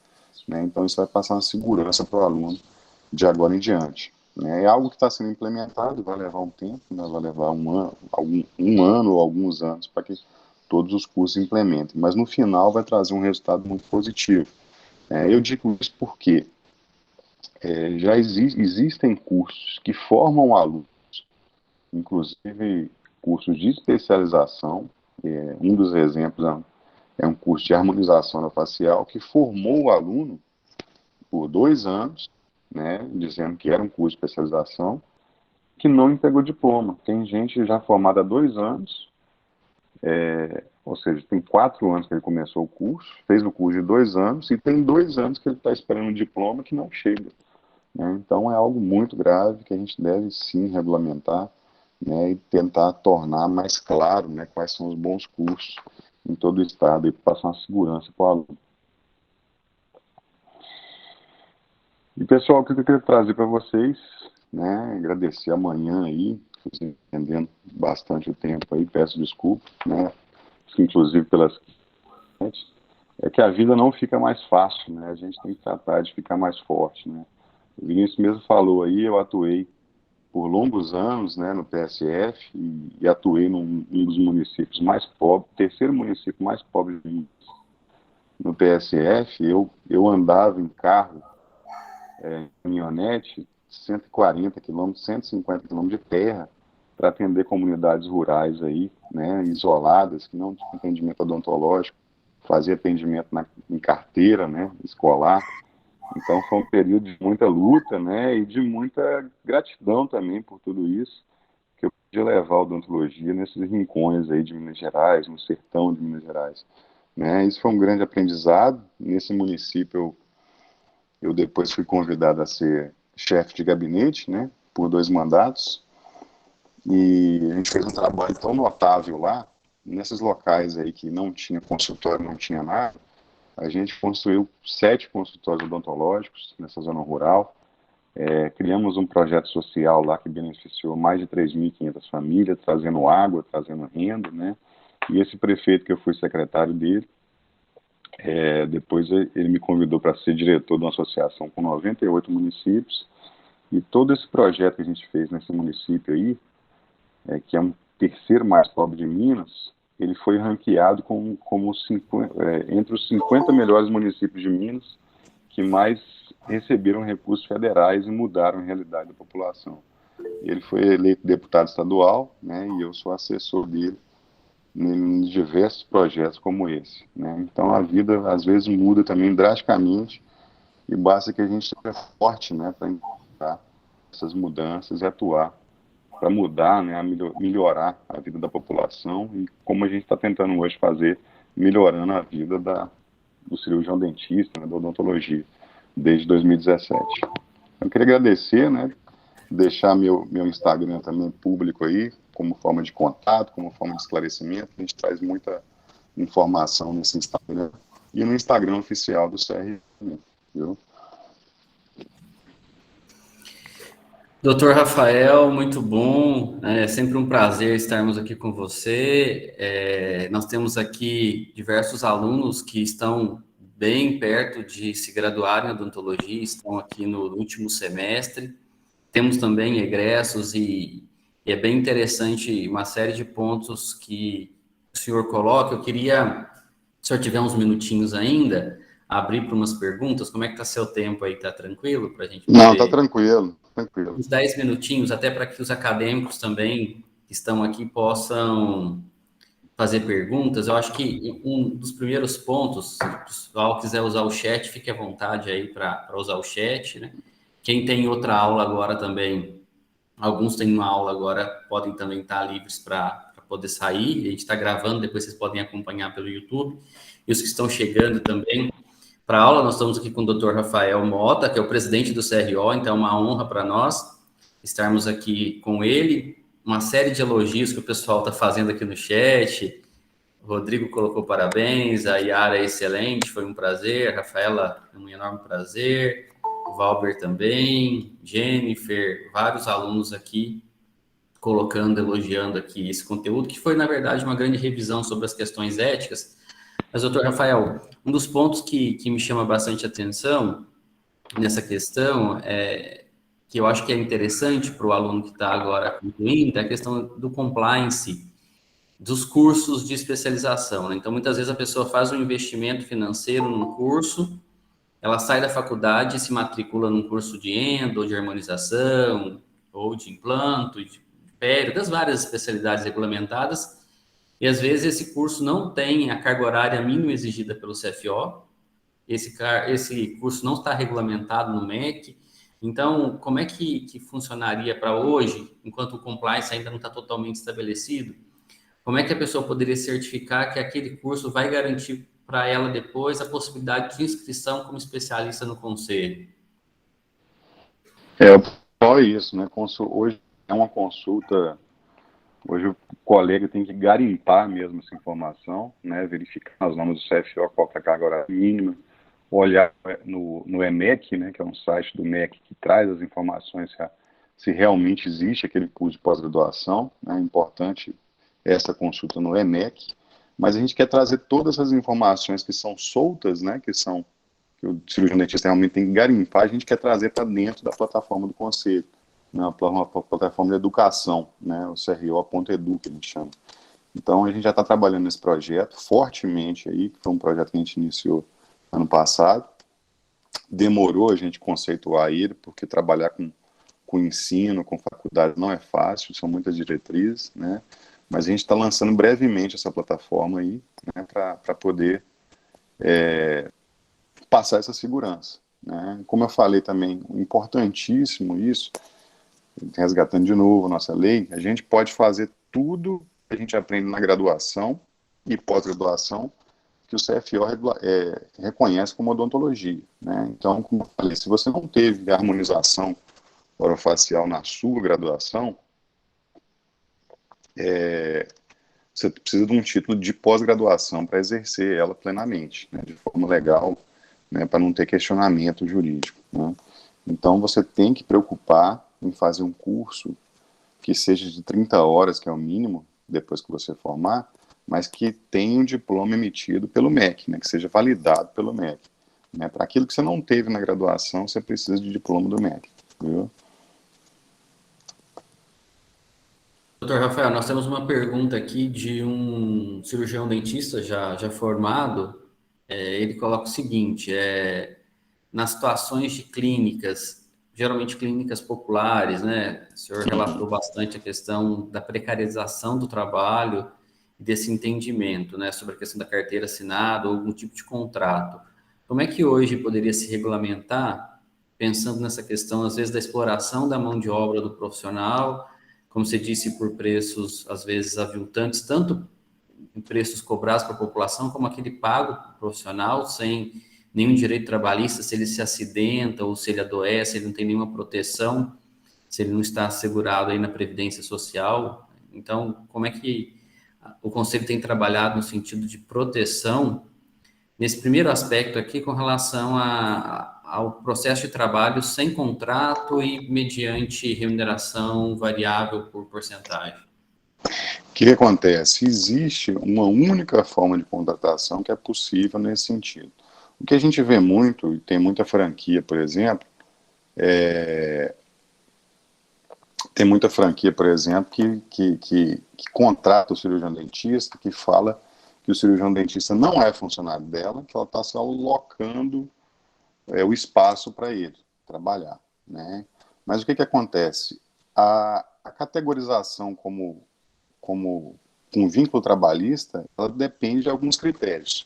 né? Então isso vai passar uma segurança para o aluno de agora em diante, né? É algo que está sendo implementado, vai levar um tempo, né, vai levar um ano ou alguns anos para que todos os cursos implementem, mas no final vai trazer um resultado muito positivo. Eu digo isso porque já existem cursos que formam alunos, inclusive cursos de especialização. Um dos exemplos é um curso de harmonização facial que formou o aluno por 2 anos, né, dizendo que era um curso de especialização, que não entregou diploma. Tem gente já formada há 2 anos, ou seja, tem 4 anos que ele começou o curso, fez o curso de 2 anos, e tem 2 anos que ele está esperando um diploma que não chega, né? Então é algo muito grave que a gente deve sim regulamentar, né, e tentar tornar mais claro, né, quais são os bons cursos em todo o estado e passar uma segurança para o aluno. E pessoal, o que eu queria trazer para vocês, né, agradecer amanhã aí, vocês entendendo bastante o tempo aí, peço desculpa, né, inclusive pelas é que a vida não fica mais fácil, né, a gente tem que tratar de ficar mais forte, né. O Vinícius mesmo falou aí, eu atuei por longos anos, né, no PSF e atuei num dos municípios mais pobres, terceiro município mais pobre no PSF. Eu andava em carro, caminhonete, 140 quilômetros, 150 quilômetros de terra para atender comunidades rurais aí, né, isoladas, que não tinham atendimento odontológico, fazia atendimento em carteira, né, escolar. Então foi um período de muita luta, né, e de muita gratidão também por tudo isso, que eu pude levar a odontologia nesses rincões aí de Minas Gerais, no sertão de Minas Gerais, né. Isso foi um grande aprendizado. Nesse município eu depois fui convidado a ser chefe de gabinete, né, por 2 mandatos, e a gente fez um trabalho tão notável lá, nesses locais aí que não tinha consultório, não tinha nada. A gente construiu 7 consultórios odontológicos nessa zona rural. Criamos um projeto social lá que beneficiou mais de 3.500 famílias, trazendo água, trazendo renda, né? E esse prefeito, que eu fui secretário dele, depois ele me convidou para ser diretor de uma associação com 98 municípios. E todo esse projeto que a gente fez nesse município aí, que é um terceiro mais pobre de Minas, ele foi ranqueado entre os 50 melhores municípios de Minas que mais receberam recursos federais e mudaram a realidade da população. Ele foi eleito deputado estadual, né, e eu sou assessor dele em diversos projetos como esse, né. Então a vida às vezes muda também drasticamente e basta que a gente seja forte, né, para enfrentar essas mudanças e atuar para mudar, né, melhorar a vida da população, e como a gente está tentando hoje fazer, melhorando a vida do cirurgião dentista, né, da odontologia, desde 2017. Eu queria agradecer, né, deixar meu Instagram também público aí, como forma de contato, como forma de esclarecimento. A gente traz muita informação nesse Instagram e no Instagram oficial do CR, viu? Doutor Rafael, muito bom, é sempre um prazer estarmos aqui com você. Nós temos aqui diversos alunos que estão bem perto de se graduarem em odontologia, estão aqui no último semestre. Temos também egressos e é bem interessante uma série de pontos que o senhor coloca. Eu queria, se o senhor tiver uns minutinhos ainda, abrir para umas perguntas. Como é que está seu tempo aí? Está tranquilo para a gente Não, tá poder tranquilo, tranquilo. uns 10 minutinhos, até para que os acadêmicos também que estão aqui possam fazer perguntas. Eu acho que um dos primeiros pontos, se o pessoal quiser usar o chat, fique à vontade aí para usar o chat, né? Quem tem outra aula agora também, alguns têm uma aula agora, podem também estar livres para poder sair. A gente está gravando, depois vocês podem acompanhar pelo YouTube. E os que estão chegando também para a aula, nós estamos aqui com o Dr. Rafael Mota, que é o presidente do CRO, então é uma honra para nós estarmos aqui com ele. Uma série de elogios que o pessoal está fazendo aqui no chat. O Rodrigo colocou parabéns, a Yara é excelente, foi um prazer, a Rafaela, um enorme prazer, o Valber também, Jennifer, vários alunos aqui colocando, elogiando aqui esse conteúdo, que foi, na verdade, uma grande revisão sobre as questões éticas. Mas, doutor Rafael, um dos pontos que me chama bastante atenção nessa questão, que eu acho que é interessante para o aluno que está agora concluindo, é a questão do compliance dos cursos de especialização, né? Então, muitas vezes a pessoa faz um investimento financeiro num curso, ela sai da faculdade e se matricula num curso de endo, de harmonização, ou de implanto, de pério, das várias especialidades regulamentadas, e às vezes esse curso não tem a carga horária mínima exigida pelo CFO, esse curso não está regulamentado no MEC. Então, como é que funcionaria para hoje, enquanto o compliance ainda não está totalmente estabelecido? Como é que a pessoa poderia certificar que aquele curso vai garantir para ela depois a possibilidade de inscrição como especialista no conselho? Só isso, né? Hoje é uma consulta. Hoje o colega tem que garimpar mesmo essa informação, né, verificar as normas do CFO, qual é a carga horária mínima, olhar no EMEC, né, que é um site do MEC que traz as informações se realmente existe aquele curso de pós-graduação, né, é importante essa consulta no EMEC, mas a gente quer trazer todas as informações que são soltas, né, que o cirurgião dentista realmente tem que garimpar, a gente quer trazer para dentro da plataforma do conselho, né, uma plataforma de educação, né, o CRO.edu, que a gente chama. Então, a gente já está trabalhando nesse projeto fortemente aí, que foi um projeto que a gente iniciou ano passado. Demorou a gente conceituar ele, porque trabalhar com ensino, com faculdade não é fácil, são muitas diretrizes, né, mas a gente está lançando brevemente essa plataforma aí, né, para poder passar essa segurança, né. Como eu falei também, importantíssimo isso, resgatando de novo a nossa lei, a gente pode fazer tudo que a gente aprende na graduação e pós-graduação que o CFO reconhece como odontologia, né? Então, como eu falei, se você não teve a harmonização orofacial na sua graduação, você precisa de um título de pós-graduação para exercer ela plenamente, né, de forma legal, né, para não ter questionamento jurídico, né? Então, você tem que preocupar em fazer um curso que seja de 30 horas, que é o mínimo, depois que você formar, mas que tenha um diploma emitido pelo MEC, né, que seja validado pelo MEC. Né? Para aquilo que você não teve na graduação, você precisa de diploma do MEC. Viu? Doutor Rafael, nós temos uma pergunta aqui de um cirurgião dentista já formado. Ele coloca o seguinte, nas situações de clínicas, geralmente clínicas populares, né? O senhor relatou bastante a questão da precarização do trabalho e desse entendimento, né? Sobre a questão da carteira assinada ou algum tipo de contrato. Como é que hoje poderia se regulamentar, pensando nessa questão, às vezes, da exploração da mão de obra do profissional, como você disse, por preços, às vezes, aviltantes, tanto em preços cobrados para a população, como aquele pago para o profissional, sem nenhum direito trabalhista se ele se acidenta ou se ele adoece, ele não tem nenhuma proteção, se ele não está assegurado aí na Previdência Social. Então, como é que o Conselho tem trabalhado no sentido de proteção nesse primeiro aspecto aqui com relação ao processo de trabalho sem contrato e mediante remuneração variável por porcentagem? O que acontece? Existe uma única forma de contratação que é possível nesse sentido. O que a gente vê muito, e tem muita franquia, por exemplo, que contrata o cirurgião dentista, que fala que o cirurgião dentista não é funcionário dela, que ela está só alocando o espaço para ele trabalhar, né? Mas o que acontece? A categorização como um vínculo trabalhista, ela depende de alguns critérios,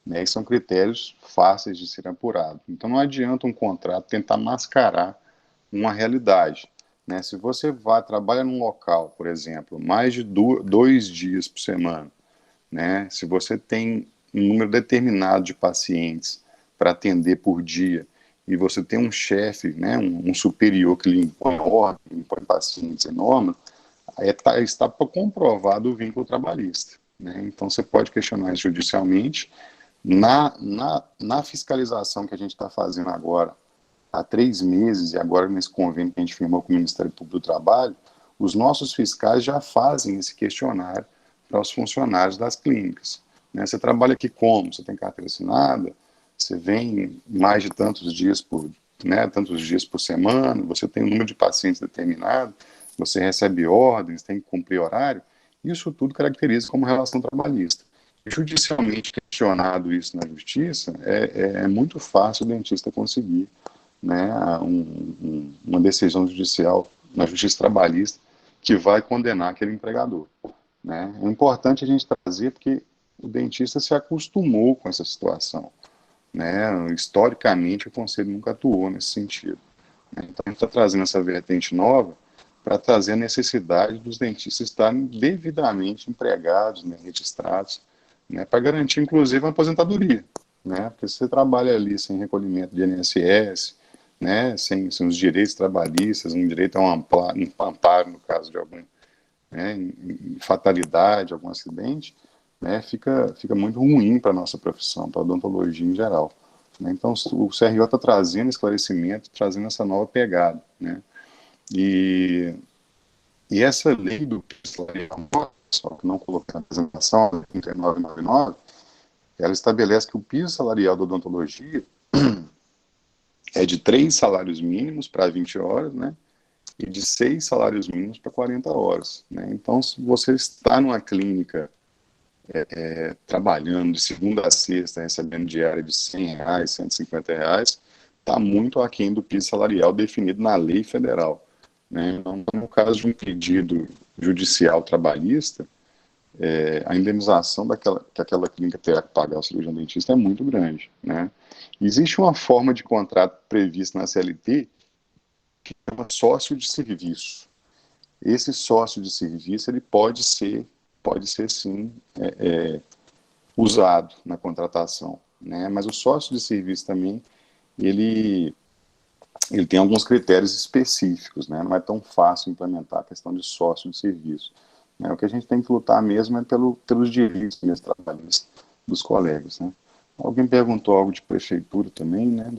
né? E são critérios fáceis de ser apurados. Então não adianta um contrato tentar mascarar uma realidade, né? Se você trabalha num local, por exemplo, mais de 2 dias por semana, né? Se você tem um número determinado de pacientes para atender por dia e você tem um chefe, né, um superior que lhe impõe ordem, impõe pacientes enormes, está comprovado o vínculo trabalhista, né? Então você pode questionar isso judicialmente. Na fiscalização que a gente está fazendo agora, há 3 meses, e agora nesse convênio que a gente firmou com o Ministério Público do Trabalho, os nossos fiscais já fazem esse questionário para os funcionários das clínicas, né? Você trabalha aqui como? Você tem carteira assinada? Você vem mais de tantos dias tantos dias por semana? Você tem um número de pacientes determinado? Você recebe ordens, tem que cumprir horário? Isso tudo caracteriza como relação trabalhista. Judicialmente questionado isso na justiça, é muito fácil o dentista conseguir, né, uma decisão judicial na justiça trabalhista que vai condenar aquele empregador, né? É importante a gente trazer porque o dentista se acostumou com essa situação, né? Historicamente o Conselho nunca atuou nesse sentido, né? Então a gente está trazendo essa vertente nova para trazer a necessidade dos dentistas estarem devidamente empregados, né, registrados, né, para garantir inclusive a aposentadoria, né? Porque se você trabalha ali sem recolhimento de INSS, né, sem os direitos trabalhistas, um direito a um amparo no caso de algum, né, fatalidade, algum acidente, né, fica muito ruim para a nossa profissão, para a odontologia em geral, né? Então o CRO está trazendo esclarecimento, trazendo essa nova pegada, né? E essa lei do piso salarial, só que não coloquei na apresentação, 3999, ela estabelece que o piso salarial da odontologia é de 3 salários mínimos para 20 horas, né? E de 6 salários mínimos para 40 horas, né? Então, se você está numa clínica trabalhando de segunda a sexta, recebendo diária de R$100, R$150, está muito aquém do piso salarial definido na lei federal, né? Então, no caso de um pedido judicial trabalhista, a indenização que aquela clínica terá que pagar ao cirurgião dentista é muito grande, né? Existe uma forma de contrato prevista na CLT que chama sócio de serviço. Esse sócio de serviço ele pode ser sim usado na contratação, né? Mas o sócio de serviço também ele tem alguns critérios específicos, né? Não é tão fácil implementar a questão de sócio de serviço, né? O que a gente tem que lutar mesmo é pelos direitos trabalhistas dos colegas, né? Alguém perguntou algo de prefeitura também, né?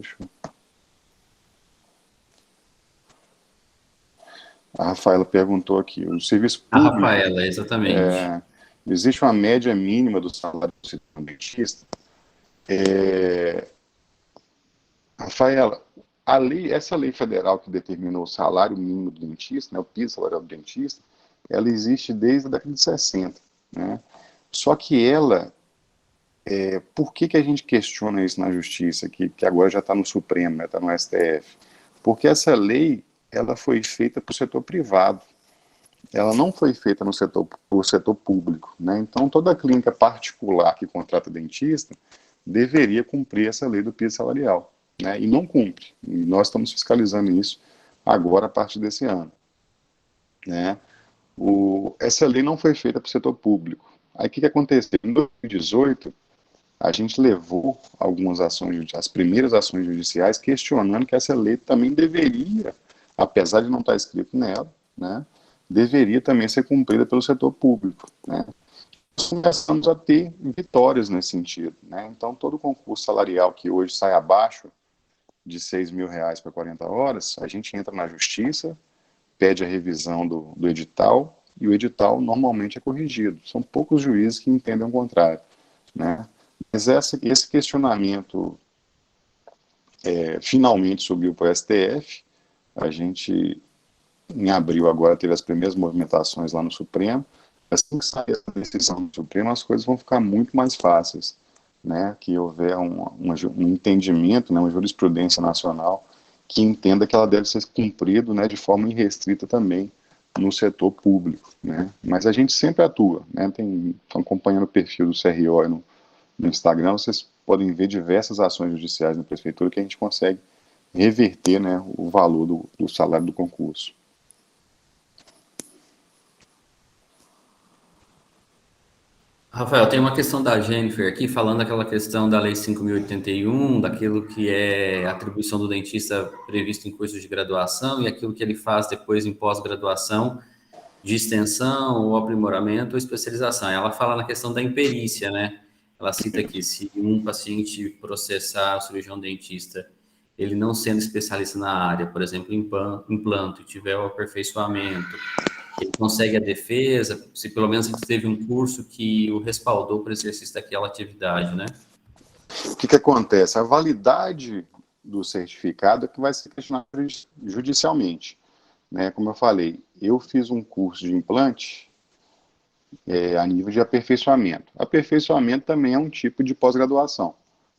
A Rafaela perguntou aqui, o serviço A público, Rafaela, exatamente. existe uma média mínima do salário do cirurgião dentista? Rafaela, essa lei federal que determinou o salário mínimo do dentista, né, o piso salarial do dentista, ela existe desde a década de 60, né? Só que por que a gente questiona isso na justiça, que agora já está no Supremo, né, está no STF? Porque essa lei, ela foi feita para o setor privado, ela não foi feita no setor público, né? Então toda clínica particular que contrata dentista deveria cumprir essa lei do piso salarial, né? E não cumpre. E nós estamos fiscalizando isso agora a partir desse ano, né? Essa lei não foi feita para o setor público. Aí o que aconteceu? Em 2018, a gente levou as primeiras ações judiciais questionando que essa lei também deveria, apesar de não estar escrito nela, né, deveria também ser cumprida pelo setor público, né. Nós começamos a ter vitórias nesse sentido, né. Então, todo concurso salarial que hoje sai abaixo de R$ 6.000 para 40 horas, a gente entra na justiça, pede a revisão do edital, e o edital normalmente é corrigido. São poucos juízes que entendem o contrário, né. Mas esse questionamento finalmente subiu para o STF. A gente, em abril agora, teve as primeiras movimentações lá no Supremo. Assim que sair essa decisão do Supremo, as coisas vão ficar muito mais fáceis, né? Que houver um entendimento, né, uma jurisprudência nacional que entenda que ela deve ser cumprida, né, de forma irrestrita também no setor público, né? Mas a gente sempre atua, né? Estão acompanhando o perfil do CRO no Instagram, vocês podem ver diversas ações judiciais na prefeitura que a gente consegue reverter, né, o valor do salário do concurso. Rafael, tem uma questão da Jennifer aqui, falando daquela questão da Lei 5.081, daquilo que é atribuição do dentista previsto em cursos de graduação e aquilo que ele faz depois em pós-graduação, de extensão, ou aprimoramento, ou especialização. Ela fala na questão da imperícia, né? Ela cita aqui, se um paciente processar o cirurgião dentista, ele não sendo especialista na área, por exemplo, implanto, e tiver o aperfeiçoamento, ele consegue a defesa, se pelo menos ele teve um curso que o respaldou para o exercício daquela atividade, né? O que acontece? A validade do certificado é que vai ser questionada judicialmente, né? Como eu falei, eu fiz um curso de implante a nível de aperfeiçoamento. Aperfeiçoamento também é um tipo de pós-graduação,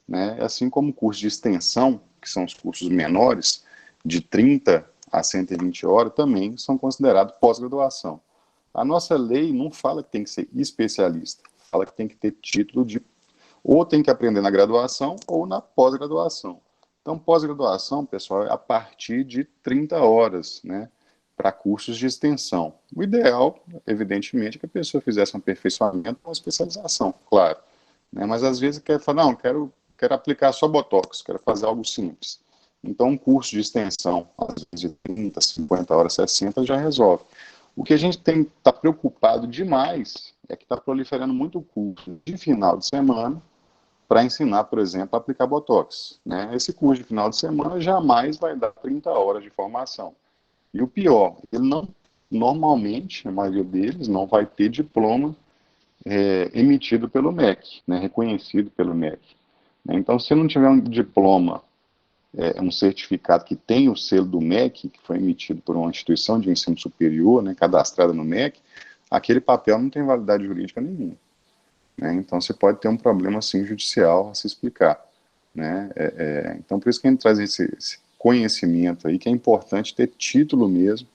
né? Assim como o curso de extensão, que são os cursos menores, de 30 a 120 horas, também são considerados pós-graduação. A nossa lei não fala que tem que ser especialista, fala que tem que ter título de... ou tem que aprender na graduação ou na pós-graduação. Então, pós-graduação, pessoal, é a partir de 30 horas, né, para cursos de extensão. O ideal, evidentemente, é que a pessoa fizesse um aperfeiçoamento com especialização, claro, né, mas às vezes quer falar, não, quero aplicar só Botox, quero fazer algo simples. Então, um curso de extensão, às vezes de 30, 50 horas, 60, já resolve. O que a gente tem que estar preocupado demais é que está proliferando muito curso de final de semana para ensinar, por exemplo, a aplicar Botox, né? Esse curso de final de semana jamais vai dar 30 horas de formação. E o pior, ele não, normalmente, a maioria deles, não vai ter diploma emitido pelo MEC, né, reconhecido pelo MEC. Então, se não tiver um diploma, um certificado que tem o selo do MEC, que foi emitido por uma instituição de ensino superior, né, cadastrada no MEC, aquele papel não tem validade jurídica nenhuma, né? Então, você pode ter um problema, assim, judicial a se explicar, né? Então, por isso que a gente traz esse conhecimento aí, que é importante ter título mesmo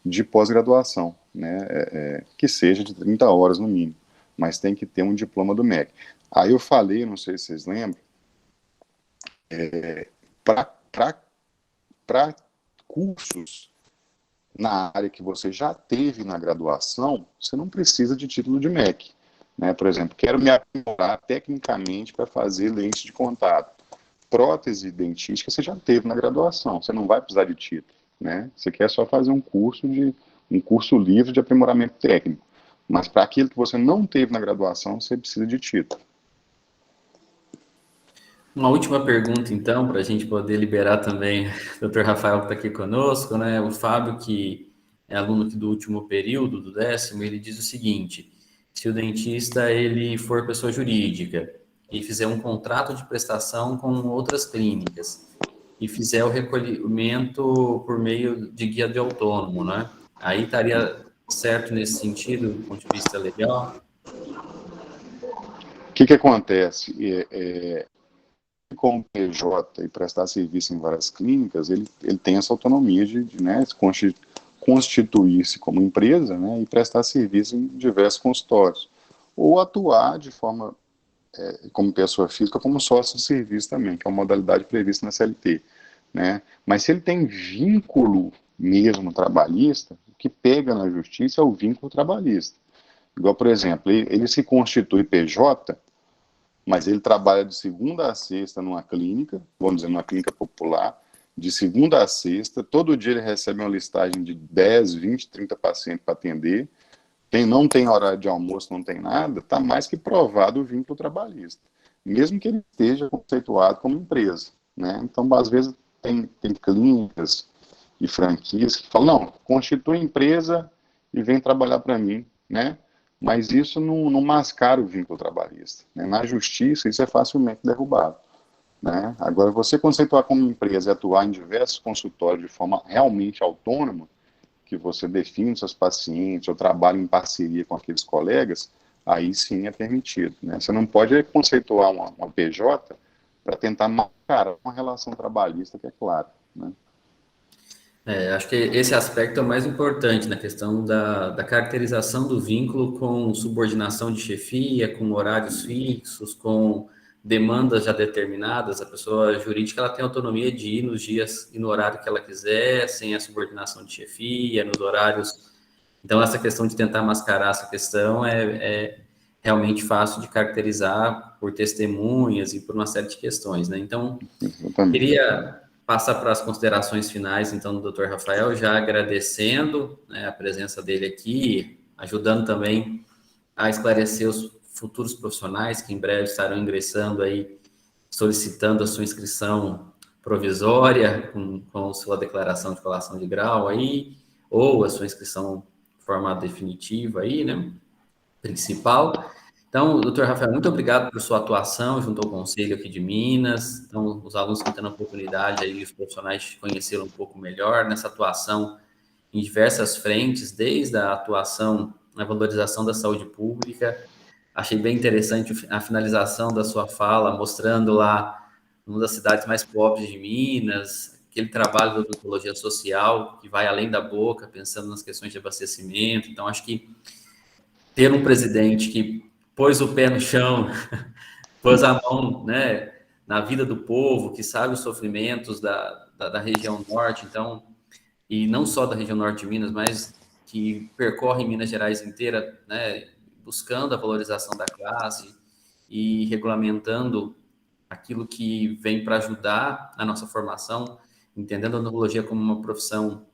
de pós-graduação, né? Que seja de 30 horas no mínimo, mas tem que ter um diploma do MEC. Aí eu falei, não sei se vocês lembram, para cursos na área que você já teve na graduação, você não precisa de título de MEC, né? Por exemplo, quero me aprimorar tecnicamente para fazer lente de contato. Prótese dentística você já teve na graduação, você não vai precisar de título, né? Você quer só fazer um curso livre de aprimoramento técnico. Mas para aquilo que você não teve na graduação, você precisa de título. Uma última pergunta, então, para a gente poder liberar também o Dr. Rafael, que está aqui conosco, né? O Fábio, que é aluno aqui do último período, do 10º, ele diz o seguinte: se o dentista ele for pessoa jurídica e fizer um contrato de prestação com outras clínicas e fizer o recolhimento por meio de guia de autônomo, né? Aí estaria certo nesse sentido, do ponto de vista legal? O que acontece? Como PJ e prestar serviço em várias clínicas, ele tem essa autonomia de né, constituir-se como empresa, né, e prestar serviço em diversos consultórios. Ou atuar de forma, como pessoa física, como sócio de serviço também, que é uma modalidade prevista na CLT. Né? Mas se ele tem vínculo mesmo trabalhista, o que pega na justiça é o vínculo trabalhista. Igual, por exemplo, ele se constitui PJ mas ele trabalha de segunda a sexta numa clínica, vamos dizer, numa clínica popular, de segunda a sexta, todo dia ele recebe uma listagem de 10, 20, 30 pacientes para atender, não tem horário de almoço, não tem nada, está mais que provado o vínculo trabalhista, mesmo que ele esteja conceituado como empresa, né? Então, às vezes, tem clínicas e franquias que falam, não, constitui empresa e vem trabalhar para mim, né? Mas isso não mascara o vínculo trabalhista, né? Na justiça, isso é facilmente derrubado, né? Agora, você conceituar como empresa e atuar em diversos consultórios de forma realmente autônoma, que você define seus pacientes ou trabalha em parceria com aqueles colegas, aí sim é permitido, né? Você não pode conceituar uma PJ para tentar mascarar uma relação trabalhista que é clara, né? Acho que esse aspecto é o mais importante na questão da caracterização do vínculo com subordinação de chefia, com horários fixos, com demandas já determinadas. A pessoa jurídica ela tem autonomia de ir nos dias e no horário que ela quiser, sem a subordinação de chefia, nos horários. Então, essa questão de tentar mascarar essa questão é realmente fácil de caracterizar por testemunhas e por uma série de questões, né? Então, queria passar para as considerações finais, então, do Dr. Rafael, já agradecendo, né, a presença dele aqui, ajudando também a esclarecer os futuros profissionais que em breve estarão ingressando aí, solicitando a sua inscrição provisória com sua declaração de colação de grau aí, ou a sua inscrição formato definitiva aí, né, principal. Então, doutor Rafael, muito obrigado por sua atuação junto ao Conselho aqui de Minas. Então, os alunos estão tendo a oportunidade aí, os profissionais, de conhecê-lo um pouco melhor nessa atuação em diversas frentes, desde a atuação na valorização da saúde pública. Achei bem interessante a finalização da sua fala, mostrando lá uma das cidades mais pobres de Minas, aquele trabalho da odontologia social, que vai além da boca, pensando nas questões de abastecimento. Então, acho que ter um presidente que pôs o pé no chão, pôs a mão, né, na vida do povo, que sabe os sofrimentos da região norte, então, e não só da região norte de Minas, mas que percorre Minas Gerais inteira, né, buscando a valorização da classe e regulamentando aquilo que vem para ajudar a nossa formação, entendendo a odontologia como uma profissão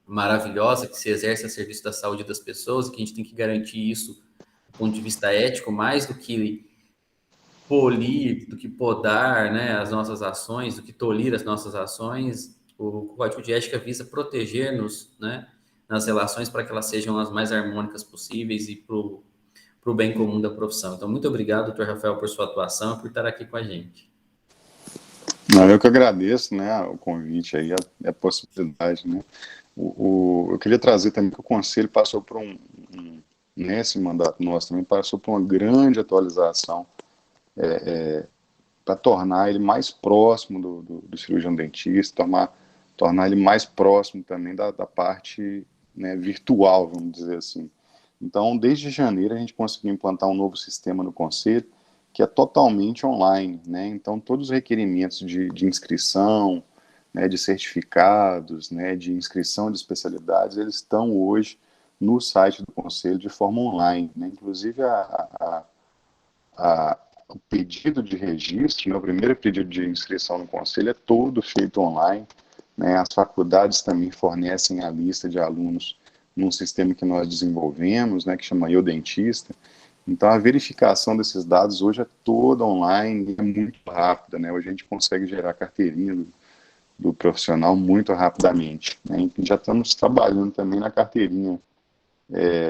maravilhosa que se exerce a serviço da saúde das pessoas e que a gente tem que garantir isso do ponto de vista ético, mais do que polir, do que podar, né, as nossas ações, do que tolir as nossas ações. O Código de Ética visa proteger-nos, né, nas relações para que elas sejam as mais harmônicas possíveis e para o bem comum da profissão. Então, muito obrigado, doutor Rafael, por sua atuação e por estar aqui com a gente. Não, eu que agradeço, né, o convite aí, a possibilidade, né. Eu queria trazer também que o Conselho passou por nesse mandato nosso também, passou por uma grande atualização para tornar ele mais próximo do cirurgião dentista, tornar ele mais próximo também da parte, né, virtual, vamos dizer assim. Então, desde janeiro, a gente conseguiu implantar um novo sistema no Conselho, que é totalmente online, né? Então, todos os requerimentos de inscrição, né, de certificados, né, de inscrição de especialidades, eles estão hoje no site do Conselho de forma online, né? Inclusive o pedido de registro, né, o primeiro pedido de inscrição no Conselho é todo feito online, né? As faculdades também fornecem a lista de alunos num sistema que nós desenvolvemos, né, que chama Eu Dentista. Então, a verificação desses dados hoje é toda online, é muito rápida, né? Hoje a gente consegue gerar carteirinha do profissional muito rapidamente, né? Já estamos trabalhando também na carteirinha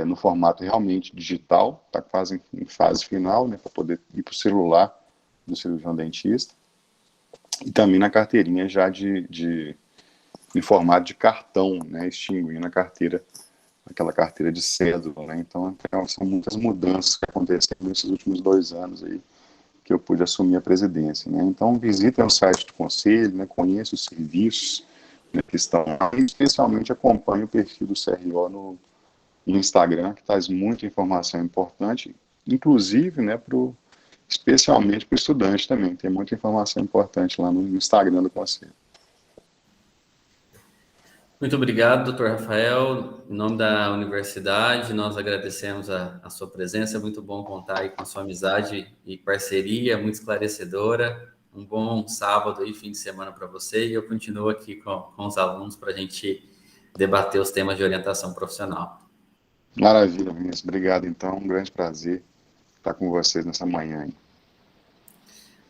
no formato realmente digital, está quase em fase final, né, para poder ir para o celular do cirurgião dentista, e também na carteirinha já em formato de cartão, né, extinguindo a carteira, aquela carteira de cédula, né? Então são muitas mudanças que aconteceram nesses últimos 2 anos aí, que eu pude assumir a presidência, né? Então, visitem o site do Conselho, né? Conheça os serviços, né, que estão lá, e especialmente acompanhe o perfil do CRO no Instagram, que traz muita informação importante, inclusive, né, especialmente para o estudante também, tem muita informação importante lá no Instagram do Conselho. Muito obrigado, doutor Rafael. Em nome da universidade, nós agradecemos a sua presença. É muito bom contar aí com a sua amizade e parceria, muito esclarecedora. Um bom sábado e fim de semana para você. E eu continuo aqui com os alunos para a gente debater os temas de orientação profissional. Maravilha, Vinícius. Obrigado, então. Um grande prazer estar com vocês nessa manhã aí.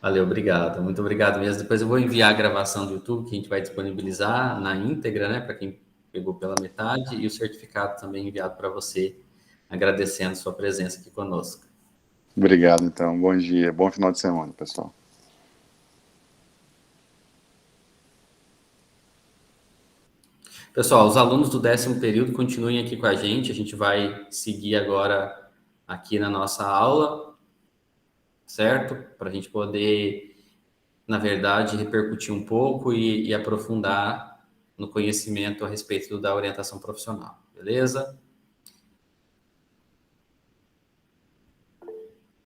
Valeu, obrigado. Muito obrigado mesmo. Depois eu vou enviar a gravação do YouTube, que a gente vai disponibilizar na íntegra, né, para quem pegou pela metade, e o certificado também enviado para você, agradecendo sua presença aqui conosco. Obrigado, então. Bom dia. Bom final de semana, pessoal. Pessoal, os alunos do 10º período continuem aqui com a gente vai seguir agora aqui na nossa aula, certo? Para a gente poder, na verdade, repercutir um pouco e aprofundar no conhecimento a respeito da orientação profissional, beleza?